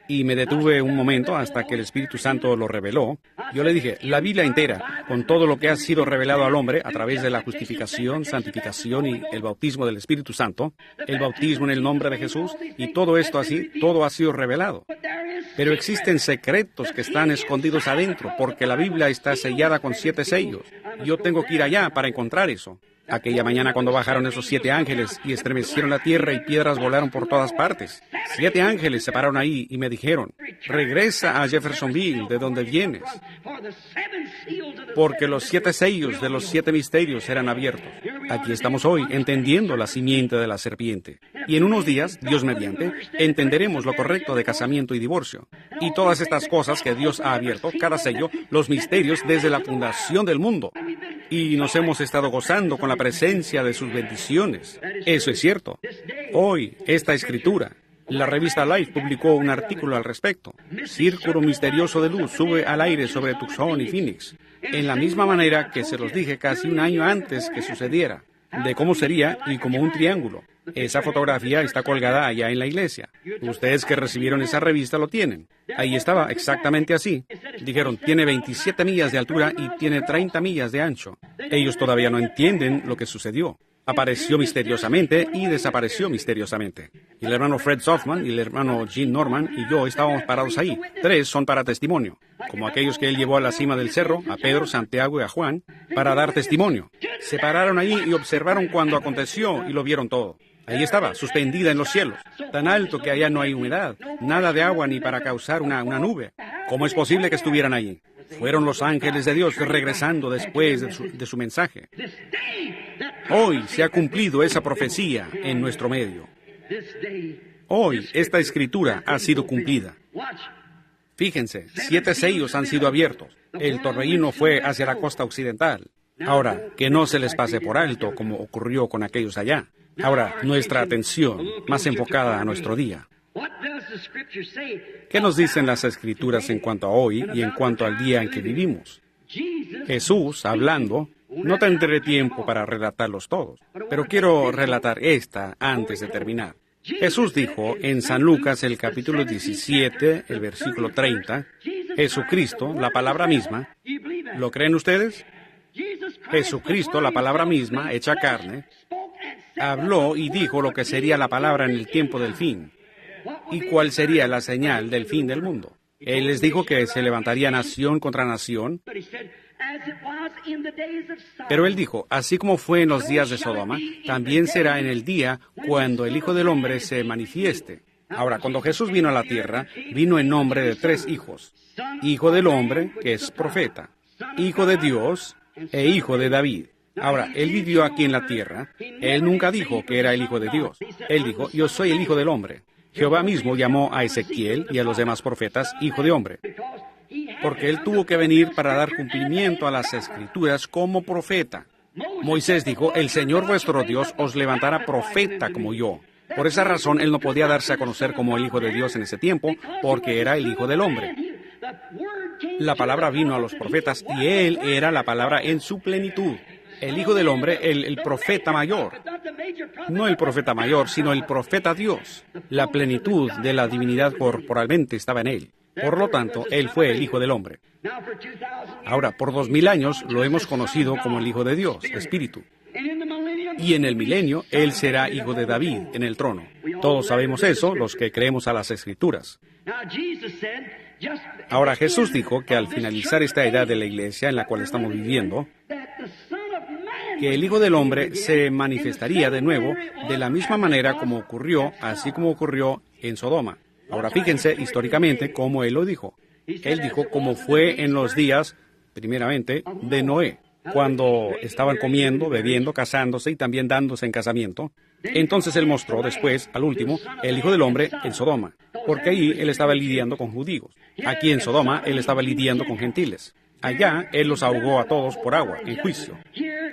Y me detuve un momento hasta que el Espíritu Santo lo reveló. Yo le dije, la Biblia entera, con todo lo que ha sido revelado al hombre a través de la justificación, santificación y el bautismo del Espíritu Santo, el bautismo en el nombre de Jesús, y todo esto así, todo ha sido revelado. Pero existen secretos que están escondidos adentro, porque la Biblia está sellada con 7 sellos. Yo tengo que ir allá para encontrar eso. Aquella mañana cuando bajaron esos 7 ángeles y estremecieron la tierra y piedras volaron por todas partes. 7 ángeles se pararon ahí y me dijeron, regresa a Jeffersonville, de donde vienes, porque los 7 sellos de los 7 misterios eran abiertos. Aquí estamos hoy, entendiendo la simiente de la serpiente. Y en unos días, Dios mediante, entenderemos lo correcto de casamiento y divorcio. Y todas estas cosas que Dios ha abierto, cada sello, los misterios desde la fundación del mundo. Y nos hemos estado gozando con la presencia de sus bendiciones. Eso es cierto. Hoy, esta escritura, la revista Life publicó un artículo al respecto. Círculo misterioso de luz sube al aire sobre Tucson y Phoenix, en la misma manera que se los dije casi un año antes que sucediera, de cómo sería y como un triángulo. Esa fotografía está colgada allá en la iglesia. Ustedes que recibieron esa revista lo tienen. Ahí estaba, exactamente así. Dijeron, tiene 27 millas de altura y tiene 30 millas de ancho. Ellos todavía no entienden lo que sucedió. Apareció misteriosamente y desapareció misteriosamente. Y el hermano Fred Softman y el hermano Gene Norman y yo estábamos parados ahí. 3 son para testimonio, como aquellos que él llevó a la cima del cerro, a Pedro, Santiago y a Juan, para dar testimonio. Se pararon ahí y observaron cuando aconteció y lo vieron todo. Ahí estaba, suspendida en los cielos, tan alto que allá no hay humedad, nada de agua ni para causar una nube. ¿Cómo es posible que estuvieran allí? Fueron los ángeles de Dios regresando después de su mensaje. Hoy se ha cumplido esa profecía en nuestro medio. Hoy esta escritura ha sido cumplida. Fíjense, 7 sellos han sido abiertos. El torbellino fue hacia la costa occidental. Ahora, que no se les pase por alto como ocurrió con aquellos allá. Ahora, nuestra atención más enfocada a nuestro día. ¿Qué nos dicen las Escrituras en cuanto a hoy y en cuanto al día en que vivimos? Jesús, hablando, no tendré tiempo para relatarlos todos, pero quiero relatar esta antes de terminar. Jesús dijo en San Lucas, el capítulo 17, el versículo 30, Jesucristo, la palabra misma, ¿lo creen ustedes? Jesucristo, la palabra misma, hecha carne, habló y dijo lo que sería la palabra en el tiempo del fin. ¿Y cuál sería la señal del fin del mundo? Él les dijo que se levantaría nación contra nación. Pero él dijo, así como fue en los días de Sodoma, también será en el día cuando el Hijo del Hombre se manifieste. Ahora, cuando Jesús vino a la tierra, vino en nombre de 3 hijos. Hijo del hombre, que es profeta. Hijo de Dios e hijo de David. Ahora, él vivió aquí en la tierra. Él nunca dijo que era el Hijo de Dios. Él dijo, yo soy el Hijo del Hombre. Jehová mismo llamó a Ezequiel y a los demás profetas Hijo de Hombre, porque él tuvo que venir para dar cumplimiento a las Escrituras como profeta. Moisés dijo, el Señor vuestro Dios os levantará profeta como yo. Por esa razón, él no podía darse a conocer como el Hijo de Dios en ese tiempo, porque era el Hijo del Hombre. La palabra vino a los profetas y él era la palabra en su plenitud. El Hijo del Hombre, el profeta mayor. No el profeta mayor, sino el profeta Dios. La plenitud de la divinidad corporalmente estaba en él. Por lo tanto, él fue el Hijo del Hombre. Ahora, por 2000 años lo hemos conocido como el Hijo de Dios, Espíritu. Y en el milenio, él será hijo de David en el trono. Todos sabemos eso, los que creemos a las Escrituras. Ahora, Jesús dijo que al finalizar esta edad de la iglesia en la cual estamos viviendo, que el Hijo del Hombre se manifestaría de nuevo de la misma manera como ocurrió, así como ocurrió en Sodoma. Ahora fíjense históricamente cómo él lo dijo. Él dijo como fue en los días, primeramente, de Noé, cuando estaban comiendo, bebiendo, casándose y también dándose en casamiento. Entonces él mostró después, al último, el Hijo del Hombre en Sodoma, porque ahí él estaba lidiando con judíos. Aquí en Sodoma él estaba lidiando con gentiles. Allá él los ahogó a todos por agua, en juicio.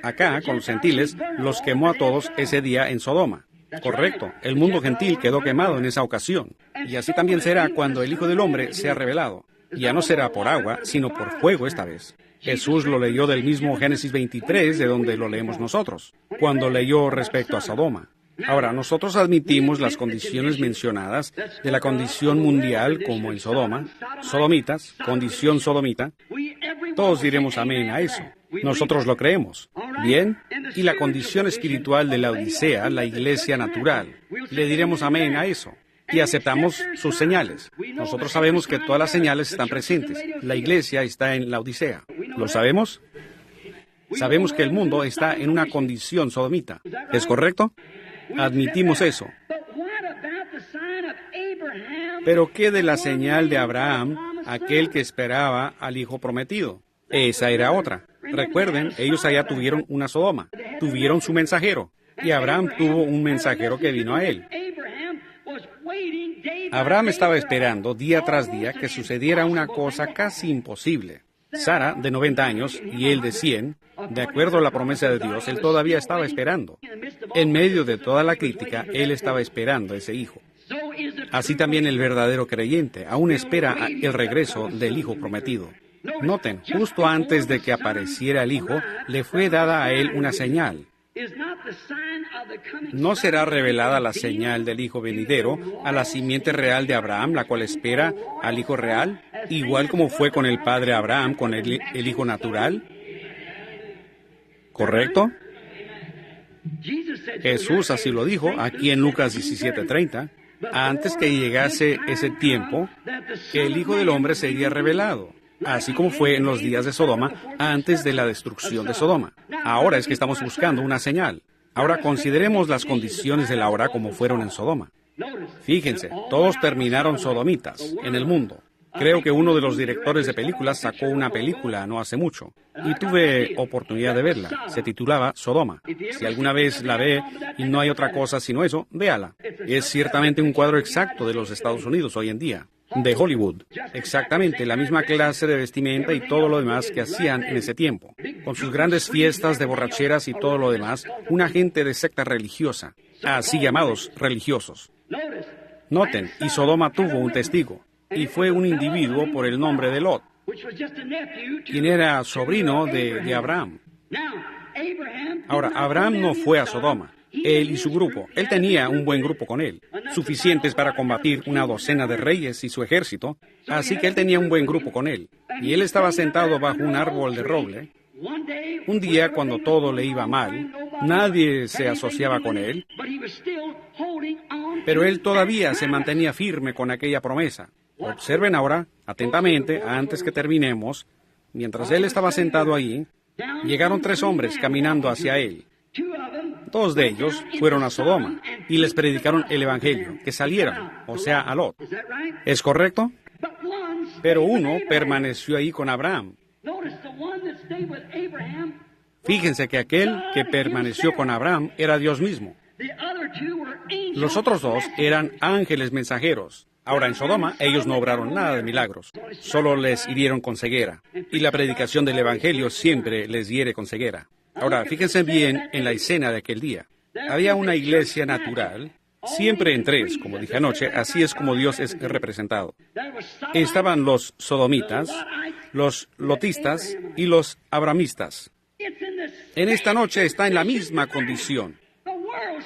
Acá, con los gentiles, los quemó a todos ese día en Sodoma. Correcto, el mundo gentil quedó quemado en esa ocasión. Y así también será cuando el Hijo del Hombre sea revelado. Ya no será por agua, sino por fuego esta vez. Jesús lo leyó del mismo Génesis 23, de donde lo leemos nosotros, cuando leyó respecto a Sodoma. Ahora, nosotros admitimos las condiciones mencionadas de la condición mundial como en Sodoma, sodomitas, condición sodomita. Todos diremos amén a eso. Nosotros lo creemos. Bien, y la condición espiritual de la Odisea, la iglesia natural, le diremos amén a eso. Y aceptamos sus señales. Nosotros sabemos que todas las señales están presentes. La iglesia está en la Odisea. ¿Lo sabemos? Sabemos que el mundo está en una condición sodomita. ¿Es correcto? Admitimos eso. Pero ¿qué de la señal de Abraham, aquel que esperaba al hijo prometido? Esa era otra. Recuerden, ellos allá tuvieron una Sodoma. Tuvieron su mensajero. Y Abraham tuvo un mensajero que vino a él. Abraham estaba esperando día tras día que sucediera una cosa casi imposible. Sara, de 90 años, y él de 100, de acuerdo a la promesa de Dios, él todavía estaba esperando. En medio de toda la crítica, él estaba esperando a ese hijo. Así también el verdadero creyente aún espera el regreso del hijo prometido. Noten, justo antes de que apareciera el hijo, le fue dada a él una señal. ¿No será revelada la señal del Hijo venidero a la simiente real de Abraham, la cual espera al Hijo real, igual como fue con el padre Abraham, con el Hijo natural? ¿Correcto? Jesús así lo dijo aquí en Lucas 17:30. Antes que llegase ese tiempo, que el Hijo del Hombre sería revelado, así como fue en los días de Sodoma, antes de la destrucción de Sodoma. Ahora es que estamos buscando una señal. Ahora consideremos las condiciones de la hora como fueron en Sodoma. Fíjense, todos terminaron sodomitas en el mundo. Creo que uno de los directores de películas sacó una película no hace mucho, y tuve oportunidad de verla. Se titulaba Sodoma. Si alguna vez la ve y no hay otra cosa sino eso, véala. Es ciertamente un cuadro exacto de los Estados Unidos hoy en día, de Hollywood. Exactamente la misma clase de vestimenta y todo lo demás que hacían en ese tiempo. Con sus grandes fiestas de borracheras y todo lo demás, una gente de secta religiosa, así llamados religiosos. Noten, y Sodoma tuvo un testigo. Y fue un individuo por el nombre de Lot, quien era sobrino de Abraham. Ahora, Abraham no fue a Sodoma, él y su grupo. Él tenía un buen grupo con él, suficientes para combatir una docena de reyes y su ejército, así que él tenía un buen grupo con él. Y él estaba sentado bajo un árbol de roble. Un día, cuando todo le iba mal, nadie se asociaba con él, pero él todavía se mantenía firme con aquella promesa. Observen ahora, atentamente, antes que terminemos, mientras él estaba sentado allí, llegaron 3 hombres caminando hacia él. 2 de ellos fueron a Sodoma y les predicaron el Evangelio, que salieran, o sea, a Lot. ¿Es correcto? Pero uno permaneció ahí con Abraham. Fíjense que aquel que permaneció con Abraham era Dios mismo. Los otros 2 eran ángeles mensajeros. Ahora, en Sodoma, ellos no obraron nada de milagros. Solo les hirieron con ceguera. Y la predicación del Evangelio siempre les hiere con ceguera. Ahora, fíjense bien en la escena de aquel día. Había una iglesia natural, siempre en 3, como dije anoche, así es como Dios es representado. Estaban los sodomitas, los lotistas y los abramistas. En esta noche está en la misma condición.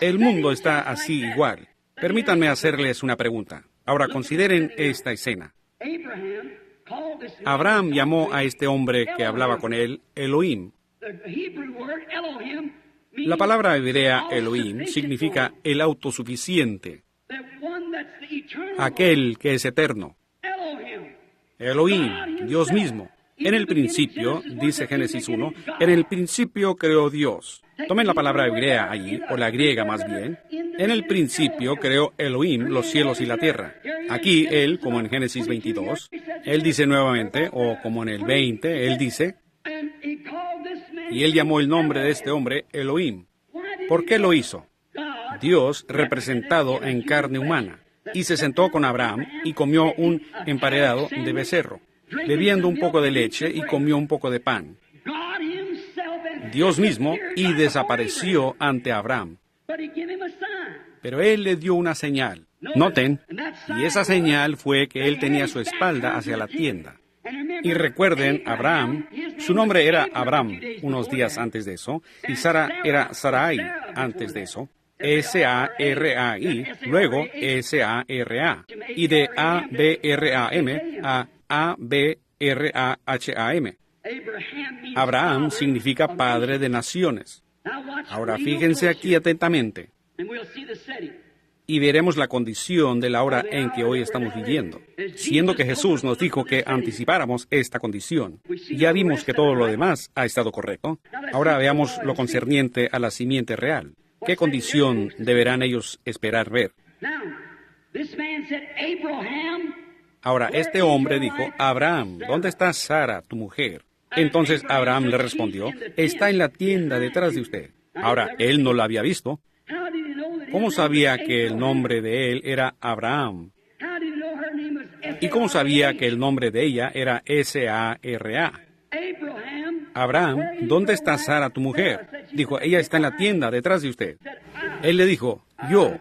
El mundo está así igual. Permítanme hacerles una pregunta. Ahora consideren esta escena. Abraham llamó a este hombre que hablaba con él Elohim. La palabra hebrea Elohim significa el autosuficiente, aquel que es eterno. Elohim, Dios mismo. En el principio, dice Génesis 1, en el principio creó Dios. Tomen la palabra hebrea allí, o la griega más bien. En el principio creó Elohim los cielos y la tierra. Aquí él, como en Génesis 22, él dice nuevamente, o como en el 20, él dice, y él llamó el nombre de este hombre Elohim. ¿Por qué lo hizo? Dios representado en carne humana. Y se sentó con Abraham y comió un emparedado de becerro, bebiendo un poco de leche y comió un poco de pan. Dios mismo, y desapareció ante Abraham. Pero él le dio una señal. Noten, y esa señal fue que él tenía su espalda hacia la tienda. Y recuerden, Abraham, su nombre era Abram unos días antes de eso, y Sara era Sarai antes de eso. S-A-R-A-I, luego S-A-R-A, y de A-B-R-A-M a A-B-R-A-H-A-M. Abraham significa padre de naciones. Ahora fíjense aquí atentamente, y veremos la condición de la hora en que hoy estamos viviendo, siendo que Jesús nos dijo que anticipáramos esta condición. Ya vimos que todo lo demás ha estado correcto. Ahora veamos lo concerniente a la simiente real. ¿Qué condición deberán ellos esperar ver? Ahora, este hombre dijo, Abraham, ¿dónde está Sara, tu mujer? Entonces Abraham le respondió, está en la tienda detrás de usted. Ahora, él no la había visto. ¿Cómo sabía que el nombre de él era Abraham? ¿Y cómo sabía que el nombre de ella era S-A-R-A? Abraham, ¿dónde está Sara, tu mujer? Dijo, ella está en la tienda detrás de usted. Él le dijo, yo,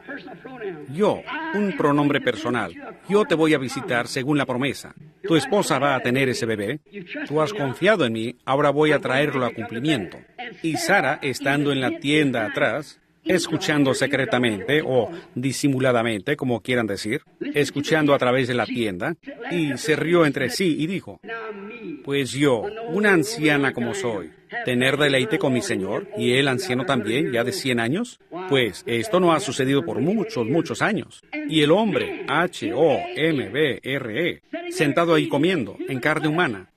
un pronombre personal, yo te voy a visitar según la promesa. tu esposa va a tener ese bebé. Tú has confiado en mí, ahora voy a traerlo a cumplimiento. Y Sara, estando en la tienda atrás, escuchando secretamente o disimuladamente, como quieran decir, escuchando a través de la tienda, y se rió entre sí y dijo, pues yo, una anciana como soy, tener deleite con mi señor, y él anciano también, ya de 100 años, pues esto no ha sucedido por muchos años. Y el hombre, Hombre, sentado ahí comiendo, en carne humana,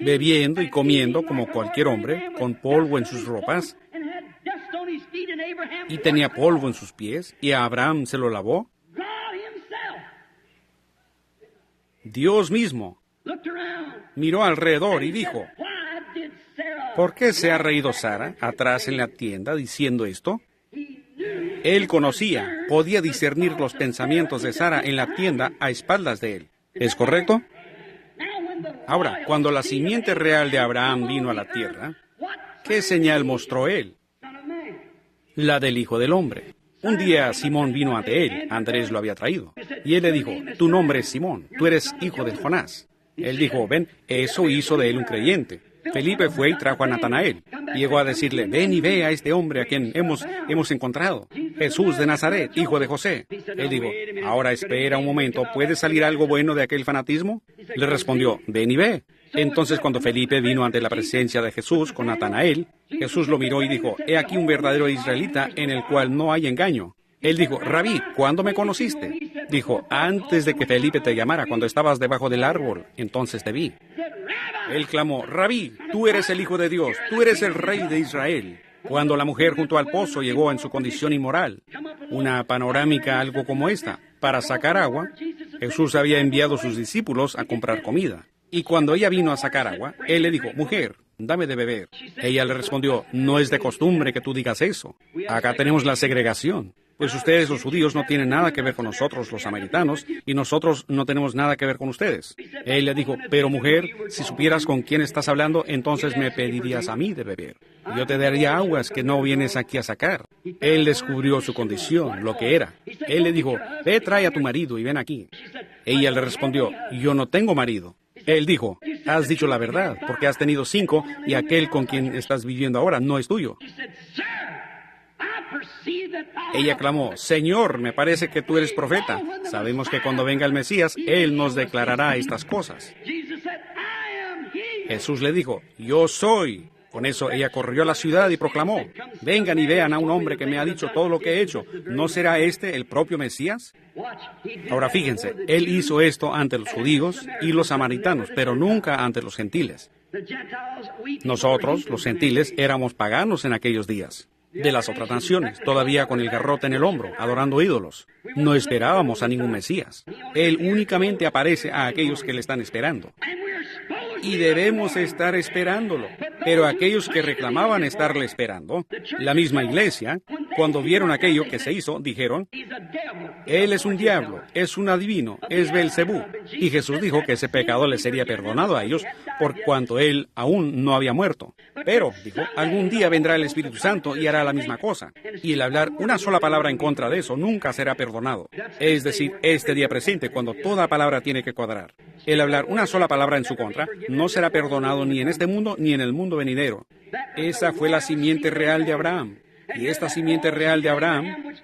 bebiendo y comiendo como cualquier hombre, con polvo en sus ropas, y tenía polvo en sus pies, y a Abraham se lo lavó. Dios mismo miró alrededor y dijo, ¿por qué se ha reído Sara atrás en la tienda diciendo esto? Él conocía, podía discernir los pensamientos de Sara en la tienda a espaldas de él. ¿Es correcto? Ahora, cuando la simiente real de Abraham vino a la tierra, ¿qué señal mostró él? La del Hijo del Hombre. Un día Simón vino ante él, Andrés lo había traído, y él le dijo, tu nombre es Simón, tú eres hijo de Jonás. Él dijo, ven, eso hizo de él un creyente. Felipe fue y trajo a Natanael. Llegó a decirle, ven y ve a este hombre a quien hemos encontrado, Jesús de Nazaret, hijo de José. Él dijo, ahora espera un momento, ¿puede salir algo bueno de aquel fanatismo? Le respondió, ven y ve. Entonces cuando Felipe vino ante la presencia de Jesús con Natanael, Jesús lo miró y dijo, he aquí un verdadero israelita en el cual no hay engaño. Él dijo, Rabí, ¿cuándo me conociste? Dijo, antes de que Felipe te llamara, cuando estabas debajo del árbol, entonces te vi. Él clamó, Rabí, tú eres el Hijo de Dios, tú eres el Rey de Israel. Cuando la mujer junto al pozo llegó en su condición inmoral, una panorámica algo como esta, para sacar agua, Jesús había enviado a sus discípulos a comprar comida. Y cuando ella vino a sacar agua, él le dijo, mujer, dame de beber. Ella le respondió, no es de costumbre que tú digas eso. Acá tenemos la segregación. Pues ustedes los judíos no tienen nada que ver con nosotros los samaritanos y nosotros no tenemos nada que ver con ustedes. Él le dijo, pero mujer, si supieras con quién estás hablando, entonces me pedirías a mí de beber. Yo te daría aguas que no vienes aquí a sacar. Él descubrió su condición, lo que era. Él le dijo, ve, trae a tu marido y ven aquí. Ella le respondió, yo no tengo marido. Él dijo, has dicho la verdad, porque has tenido 5 y aquel con quien estás viviendo ahora no es tuyo. Ella clamó, Señor, me parece que tú eres profeta. Sabemos que cuando venga el Mesías, Él nos declarará estas cosas. Jesús le dijo, yo soy. Con eso ella corrió a la ciudad y proclamó, vengan y vean a un hombre que me ha dicho todo lo que he hecho. ¿No será este el propio Mesías? Ahora fíjense, Él hizo esto ante los judíos y los samaritanos, pero nunca ante los gentiles. Nosotros, los gentiles, éramos paganos en aquellos días. De las otras naciones, todavía con el garrote en el hombro, adorando ídolos. No esperábamos a ningún Mesías. Él únicamente aparece a aquellos que le están esperando. Y debemos estar esperándolo. Pero aquellos que reclamaban estarle esperando, la misma iglesia, cuando vieron aquello que se hizo, dijeron, Él es un diablo, es un adivino, es Beelzebú. Y Jesús dijo que ese pecado le sería perdonado a ellos por cuanto Él aún no había muerto. Pero, dijo, algún día vendrá el Espíritu Santo y hará la misma cosa. Y el hablar una sola palabra en contra de eso nunca será perdonado. Es decir, este día presente, cuando toda palabra tiene que cuadrar. El hablar una sola palabra en su contra no será perdonado ni en este mundo ni en el mundo venidero. Esa fue la simiente real de Abraham. Y esta simiente real de Abraham,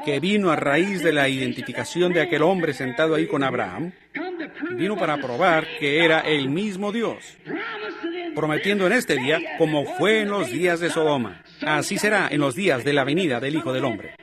que vino a raíz de la identificación de aquel hombre sentado ahí con Abraham, vino para probar que era el mismo Dios, prometiendo en este día como fue en los días de Sodoma. Así será en los días de la venida del Hijo del Hombre.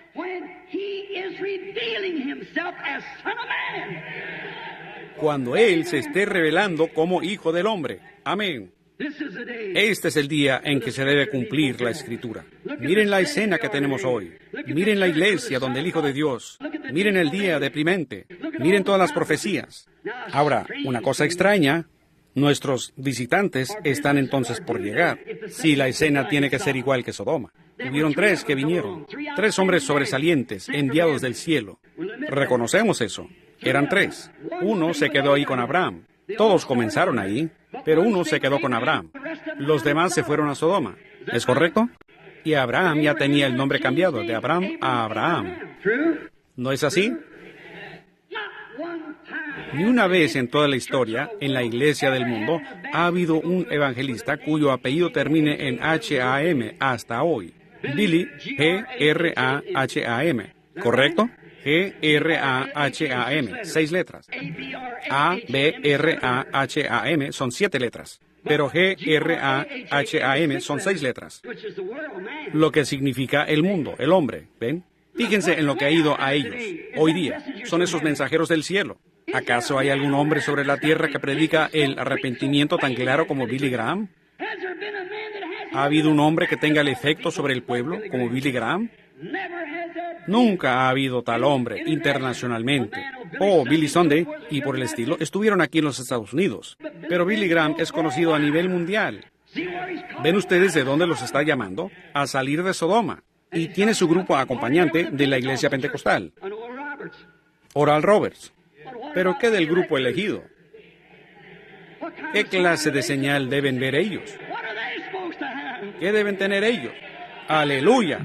Cuando Él se esté revelando como Hijo del Hombre. Amén. Este es el día en que se debe cumplir la Escritura. Miren la escena que tenemos hoy. Miren la iglesia donde el Hijo de Dios. Miren el día deprimente. Miren todas las profecías. Ahora, una cosa extraña. Nuestros visitantes están entonces por llegar. Si la escena tiene que ser igual que Sodoma. Hubieron 3 que vinieron. 3 hombres sobresalientes, enviados del cielo. Reconocemos eso. Eran 3. Uno se quedó ahí con Abraham. Todos comenzaron ahí, pero uno se quedó con Abraham. Los demás se fueron a Sodoma. ¿Es correcto? Y Abraham ya tenía el nombre cambiado de Abraham a Abraham. ¿No es así? Ni una vez en toda la historia, en la iglesia del mundo, ha habido un evangelista cuyo apellido termine en H-A-M hasta hoy. Billy, G-R-A-H-A-M. ¿Correcto? G-R-A-H-A-M, 6 letras. A-B-R-A-H-A-M son 7 letras. Pero G-R-A-H-A-M son 6 letras. Lo que significa el mundo, el hombre, ¿ven? Fíjense en lo que ha ido a ellos. Hoy día, son esos mensajeros del cielo. ¿Acaso hay algún hombre sobre la tierra que predica el arrepentimiento tan claro como Billy Graham? ¿Ha habido un hombre que tenga el efecto sobre el pueblo como Billy Graham? Nunca ha habido tal hombre internacionalmente. Billy Sunday y por el estilo estuvieron aquí en los Estados Unidos. Pero Billy Graham es conocido a nivel mundial. ¿Ven ustedes de dónde los está llamando? A salir de Sodoma. Y tiene su grupo acompañante de la iglesia pentecostal. Oral Roberts. ¿Pero qué del grupo elegido? ¿Qué clase de señal deben ver ellos? ¿Qué deben tener ellos? ¡Aleluya!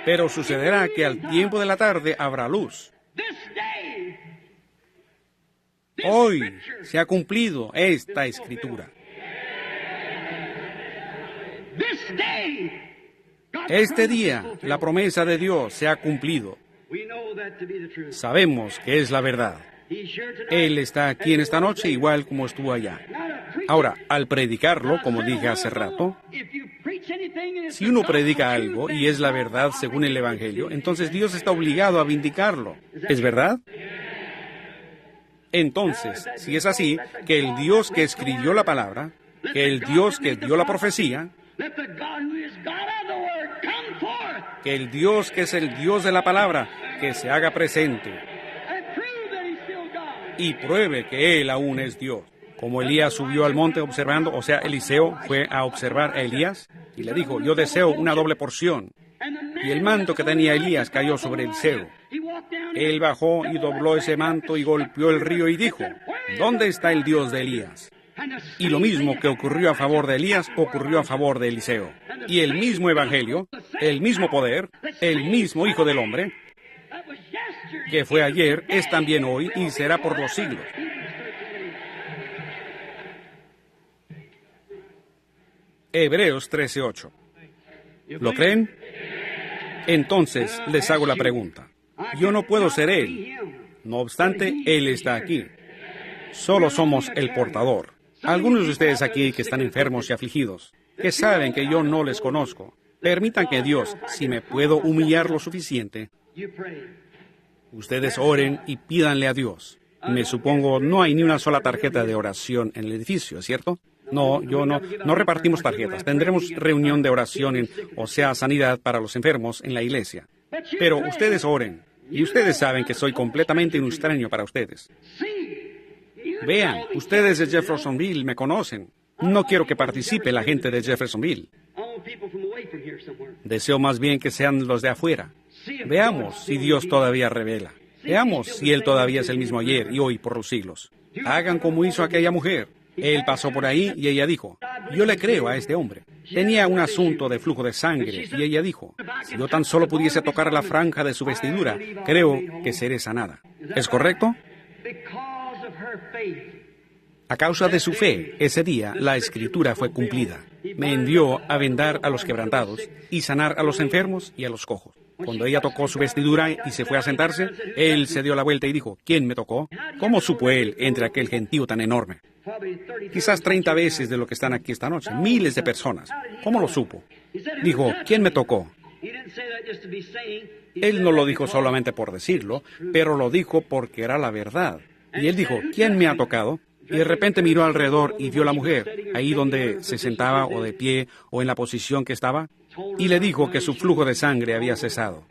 Pero sucederá que al tiempo de la tarde habrá luz. Hoy se ha cumplido esta escritura. Este día, la promesa de Dios se ha cumplido. Sabemos que es la verdad. Él está aquí en esta noche igual como estuvo allá. Ahora, al predicarlo, como dije hace rato, si uno predica algo y es la verdad según el Evangelio, entonces Dios está obligado a vindicarlo. ¿Es verdad? Entonces, si es así, que el Dios que escribió la palabra, que el Dios que dio la profecía, que el Dios que es el Dios de la palabra, que se haga presente y pruebe que Él aún es Dios. Como Elías subió al monte observando, o sea, Eliseo fue a observar a Elías y le dijo, yo deseo una doble porción. Y el manto que tenía Elías cayó sobre Eliseo. Él bajó y dobló ese manto y golpeó el río y dijo, ¿dónde está el Dios de Elías? Y lo mismo que ocurrió a favor de Elías, ocurrió a favor de Eliseo. Y el mismo evangelio, el mismo poder, el mismo Hijo del Hombre, que fue ayer, es también hoy y será por los siglos. Hebreos 13:8. ¿Lo creen? Entonces les hago la pregunta. Yo no puedo ser Él. No obstante, Él está aquí. Solo somos el portador. Algunos de ustedes aquí que están enfermos y afligidos, que saben que yo no les conozco, permitan que Dios, si me puedo humillar lo suficiente, ustedes oren y pídanle a Dios. Me supongo no hay ni una sola tarjeta de oración en el edificio, ¿cierto? No repartimos tarjetas. Tendremos reunión de oración, o sea, sanidad para los enfermos en la iglesia. Pero ustedes oren, y ustedes saben que soy completamente un extraño para ustedes. Vean, ustedes de Jeffersonville me conocen. No quiero que participe la gente de Jeffersonville. Deseo más bien que sean los de afuera. Veamos si Dios todavía revela. Veamos si Él todavía es el mismo ayer y hoy por los siglos. Hagan como hizo aquella mujer. Él pasó por ahí y ella dijo, yo le creo a este hombre. Tenía un asunto de flujo de sangre y ella dijo, si yo tan solo pudiese tocar la franja de su vestidura, creo que seré sanada. ¿Es correcto? A causa de su fe, ese día la Escritura fue cumplida. Me envió a vendar a los quebrantados y sanar a los enfermos y a los cojos. Cuando ella tocó su vestidura y se fue a sentarse, él se dio la vuelta y dijo, ¿quién me tocó? ¿Cómo supo él entre aquel gentío tan enorme? Quizás 30 veces de lo que están aquí esta noche, miles de personas. ¿Cómo lo supo? Dijo, ¿quién me tocó? Él no lo dijo solamente por decirlo, pero lo dijo porque era la verdad. Y él dijo, ¿quién me ha tocado? Y de repente miró alrededor y vio a la mujer, ahí donde se sentaba o de pie o en la posición que estaba, y le dijo que su flujo de sangre había cesado.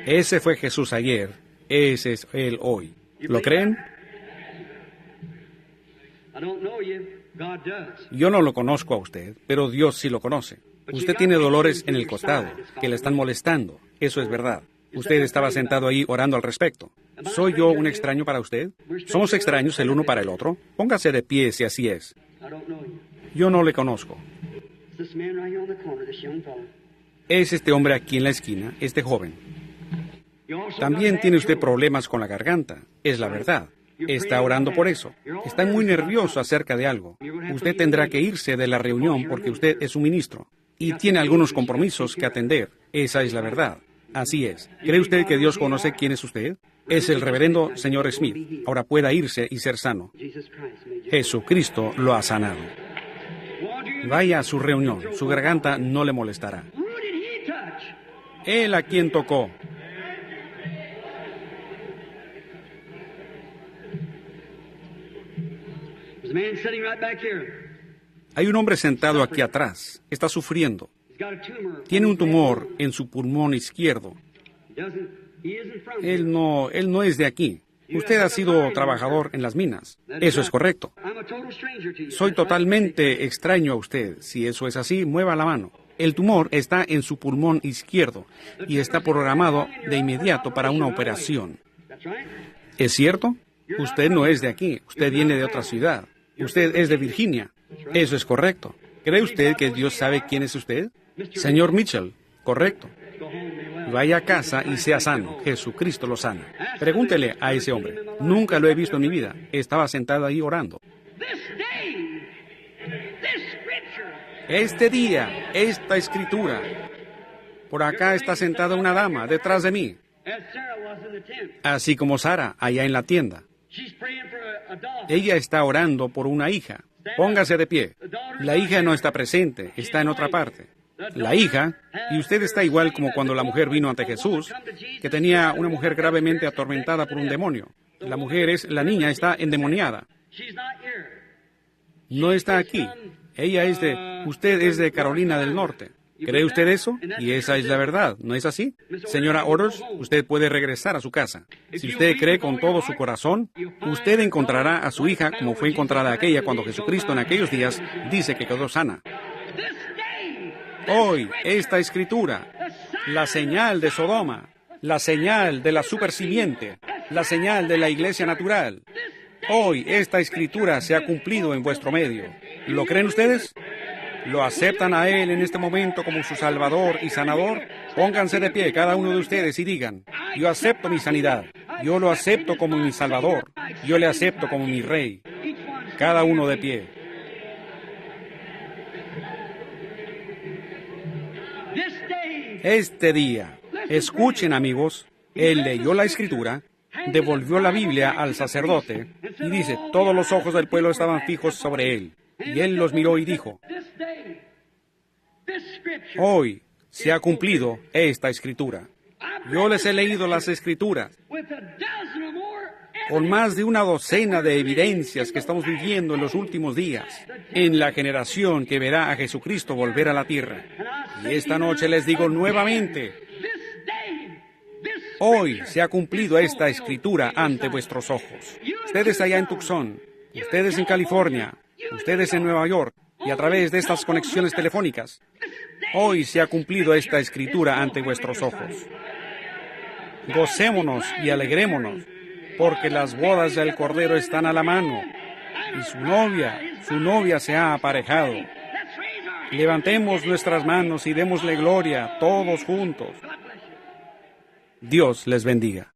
Ese fue Jesús ayer, ese es Él hoy. ¿Lo creen? Yo no lo conozco a usted, pero Dios sí lo conoce. Usted tiene dolores en el costado, que le están molestando. Eso es verdad. Usted estaba sentado ahí orando al respecto. ¿Soy yo un extraño para usted? ¿Somos extraños el uno para el otro? Póngase de pie si así es. Yo no le conozco. Es este hombre aquí en la esquina, este joven. También tiene usted problemas con la garganta. Es la verdad. Está orando por eso. Está muy nervioso acerca de algo. Usted tendrá que irse de la reunión porque usted es un ministro y tiene algunos compromisos que atender. Esa es la verdad. Así es. ¿Cree usted que Dios conoce quién es usted? Es el reverendo señor Smith. Ahora pueda irse y ser sano. Jesucristo lo ha sanado. Vaya a su reunión. Su garganta no le molestará. Él a quien tocó. Hay un hombre sentado aquí atrás. Está sufriendo. Tiene un tumor en su pulmón izquierdo. Él no es de aquí. Usted ha sido trabajador en las minas. Eso es correcto. Soy totalmente extraño a usted. Si eso es así, mueva la mano. El tumor está en su pulmón izquierdo y está programado de inmediato para una operación. ¿Es cierto? Usted no es de aquí. Usted viene de otra ciudad. Usted es de Virginia. Eso es correcto. ¿Cree usted que Dios sabe quién es usted? Señor Mitchell, correcto. Vaya a casa y sea sano. Jesucristo lo sana. Pregúntele a ese hombre. Nunca lo he visto en mi vida. Estaba sentado ahí orando. Este día, esta escritura. Por acá está sentada una dama detrás de mí. Así como Sara, allá en la tienda. Ella está orando por una hija. Póngase de pie. La hija no está presente, está en otra parte. La hija, y usted está igual como cuando la mujer vino ante Jesús, que tenía una mujer gravemente atormentada por un demonio. La niña está endemoniada. No está aquí. Usted es de Carolina del Norte. ¿Cree usted eso? Y esa es la verdad, ¿no es así? Señora Orders, usted puede regresar a su casa. Si usted cree con todo su corazón, usted encontrará a su hija como fue encontrada aquella cuando Jesucristo en aquellos días dice que quedó sana. Hoy, esta escritura, la señal de Sodoma, la señal de la supersimiente, la señal de la iglesia natural. Hoy, esta escritura se ha cumplido en vuestro medio. ¿Lo creen ustedes? ¿Lo aceptan a Él en este momento como su Salvador y Sanador? Pónganse de pie cada uno de ustedes y digan, yo acepto mi sanidad, yo lo acepto como mi Salvador, yo le acepto como mi Rey. Cada uno de pie. Este día, escuchen amigos, Él leyó la Escritura, devolvió la Biblia al sacerdote y dice, todos los ojos del pueblo estaban fijos sobre Él. Y Él los miró y dijo, hoy se ha cumplido esta Escritura. Yo les he leído las Escrituras con más de una docena de evidencias que estamos viviendo en los últimos días, en la generación que verá a Jesucristo volver a la tierra. Y esta noche les digo nuevamente, hoy se ha cumplido esta Escritura ante vuestros ojos. Ustedes allá en Tucson, ustedes en California, ustedes en Nueva York, y a través de estas conexiones telefónicas, hoy se ha cumplido esta Escritura ante vuestros ojos. Gocémonos y alegrémonos, porque las bodas del Cordero están a la mano, y su novia se ha aparejado. Levantemos nuestras manos y démosle gloria todos juntos. Dios les bendiga.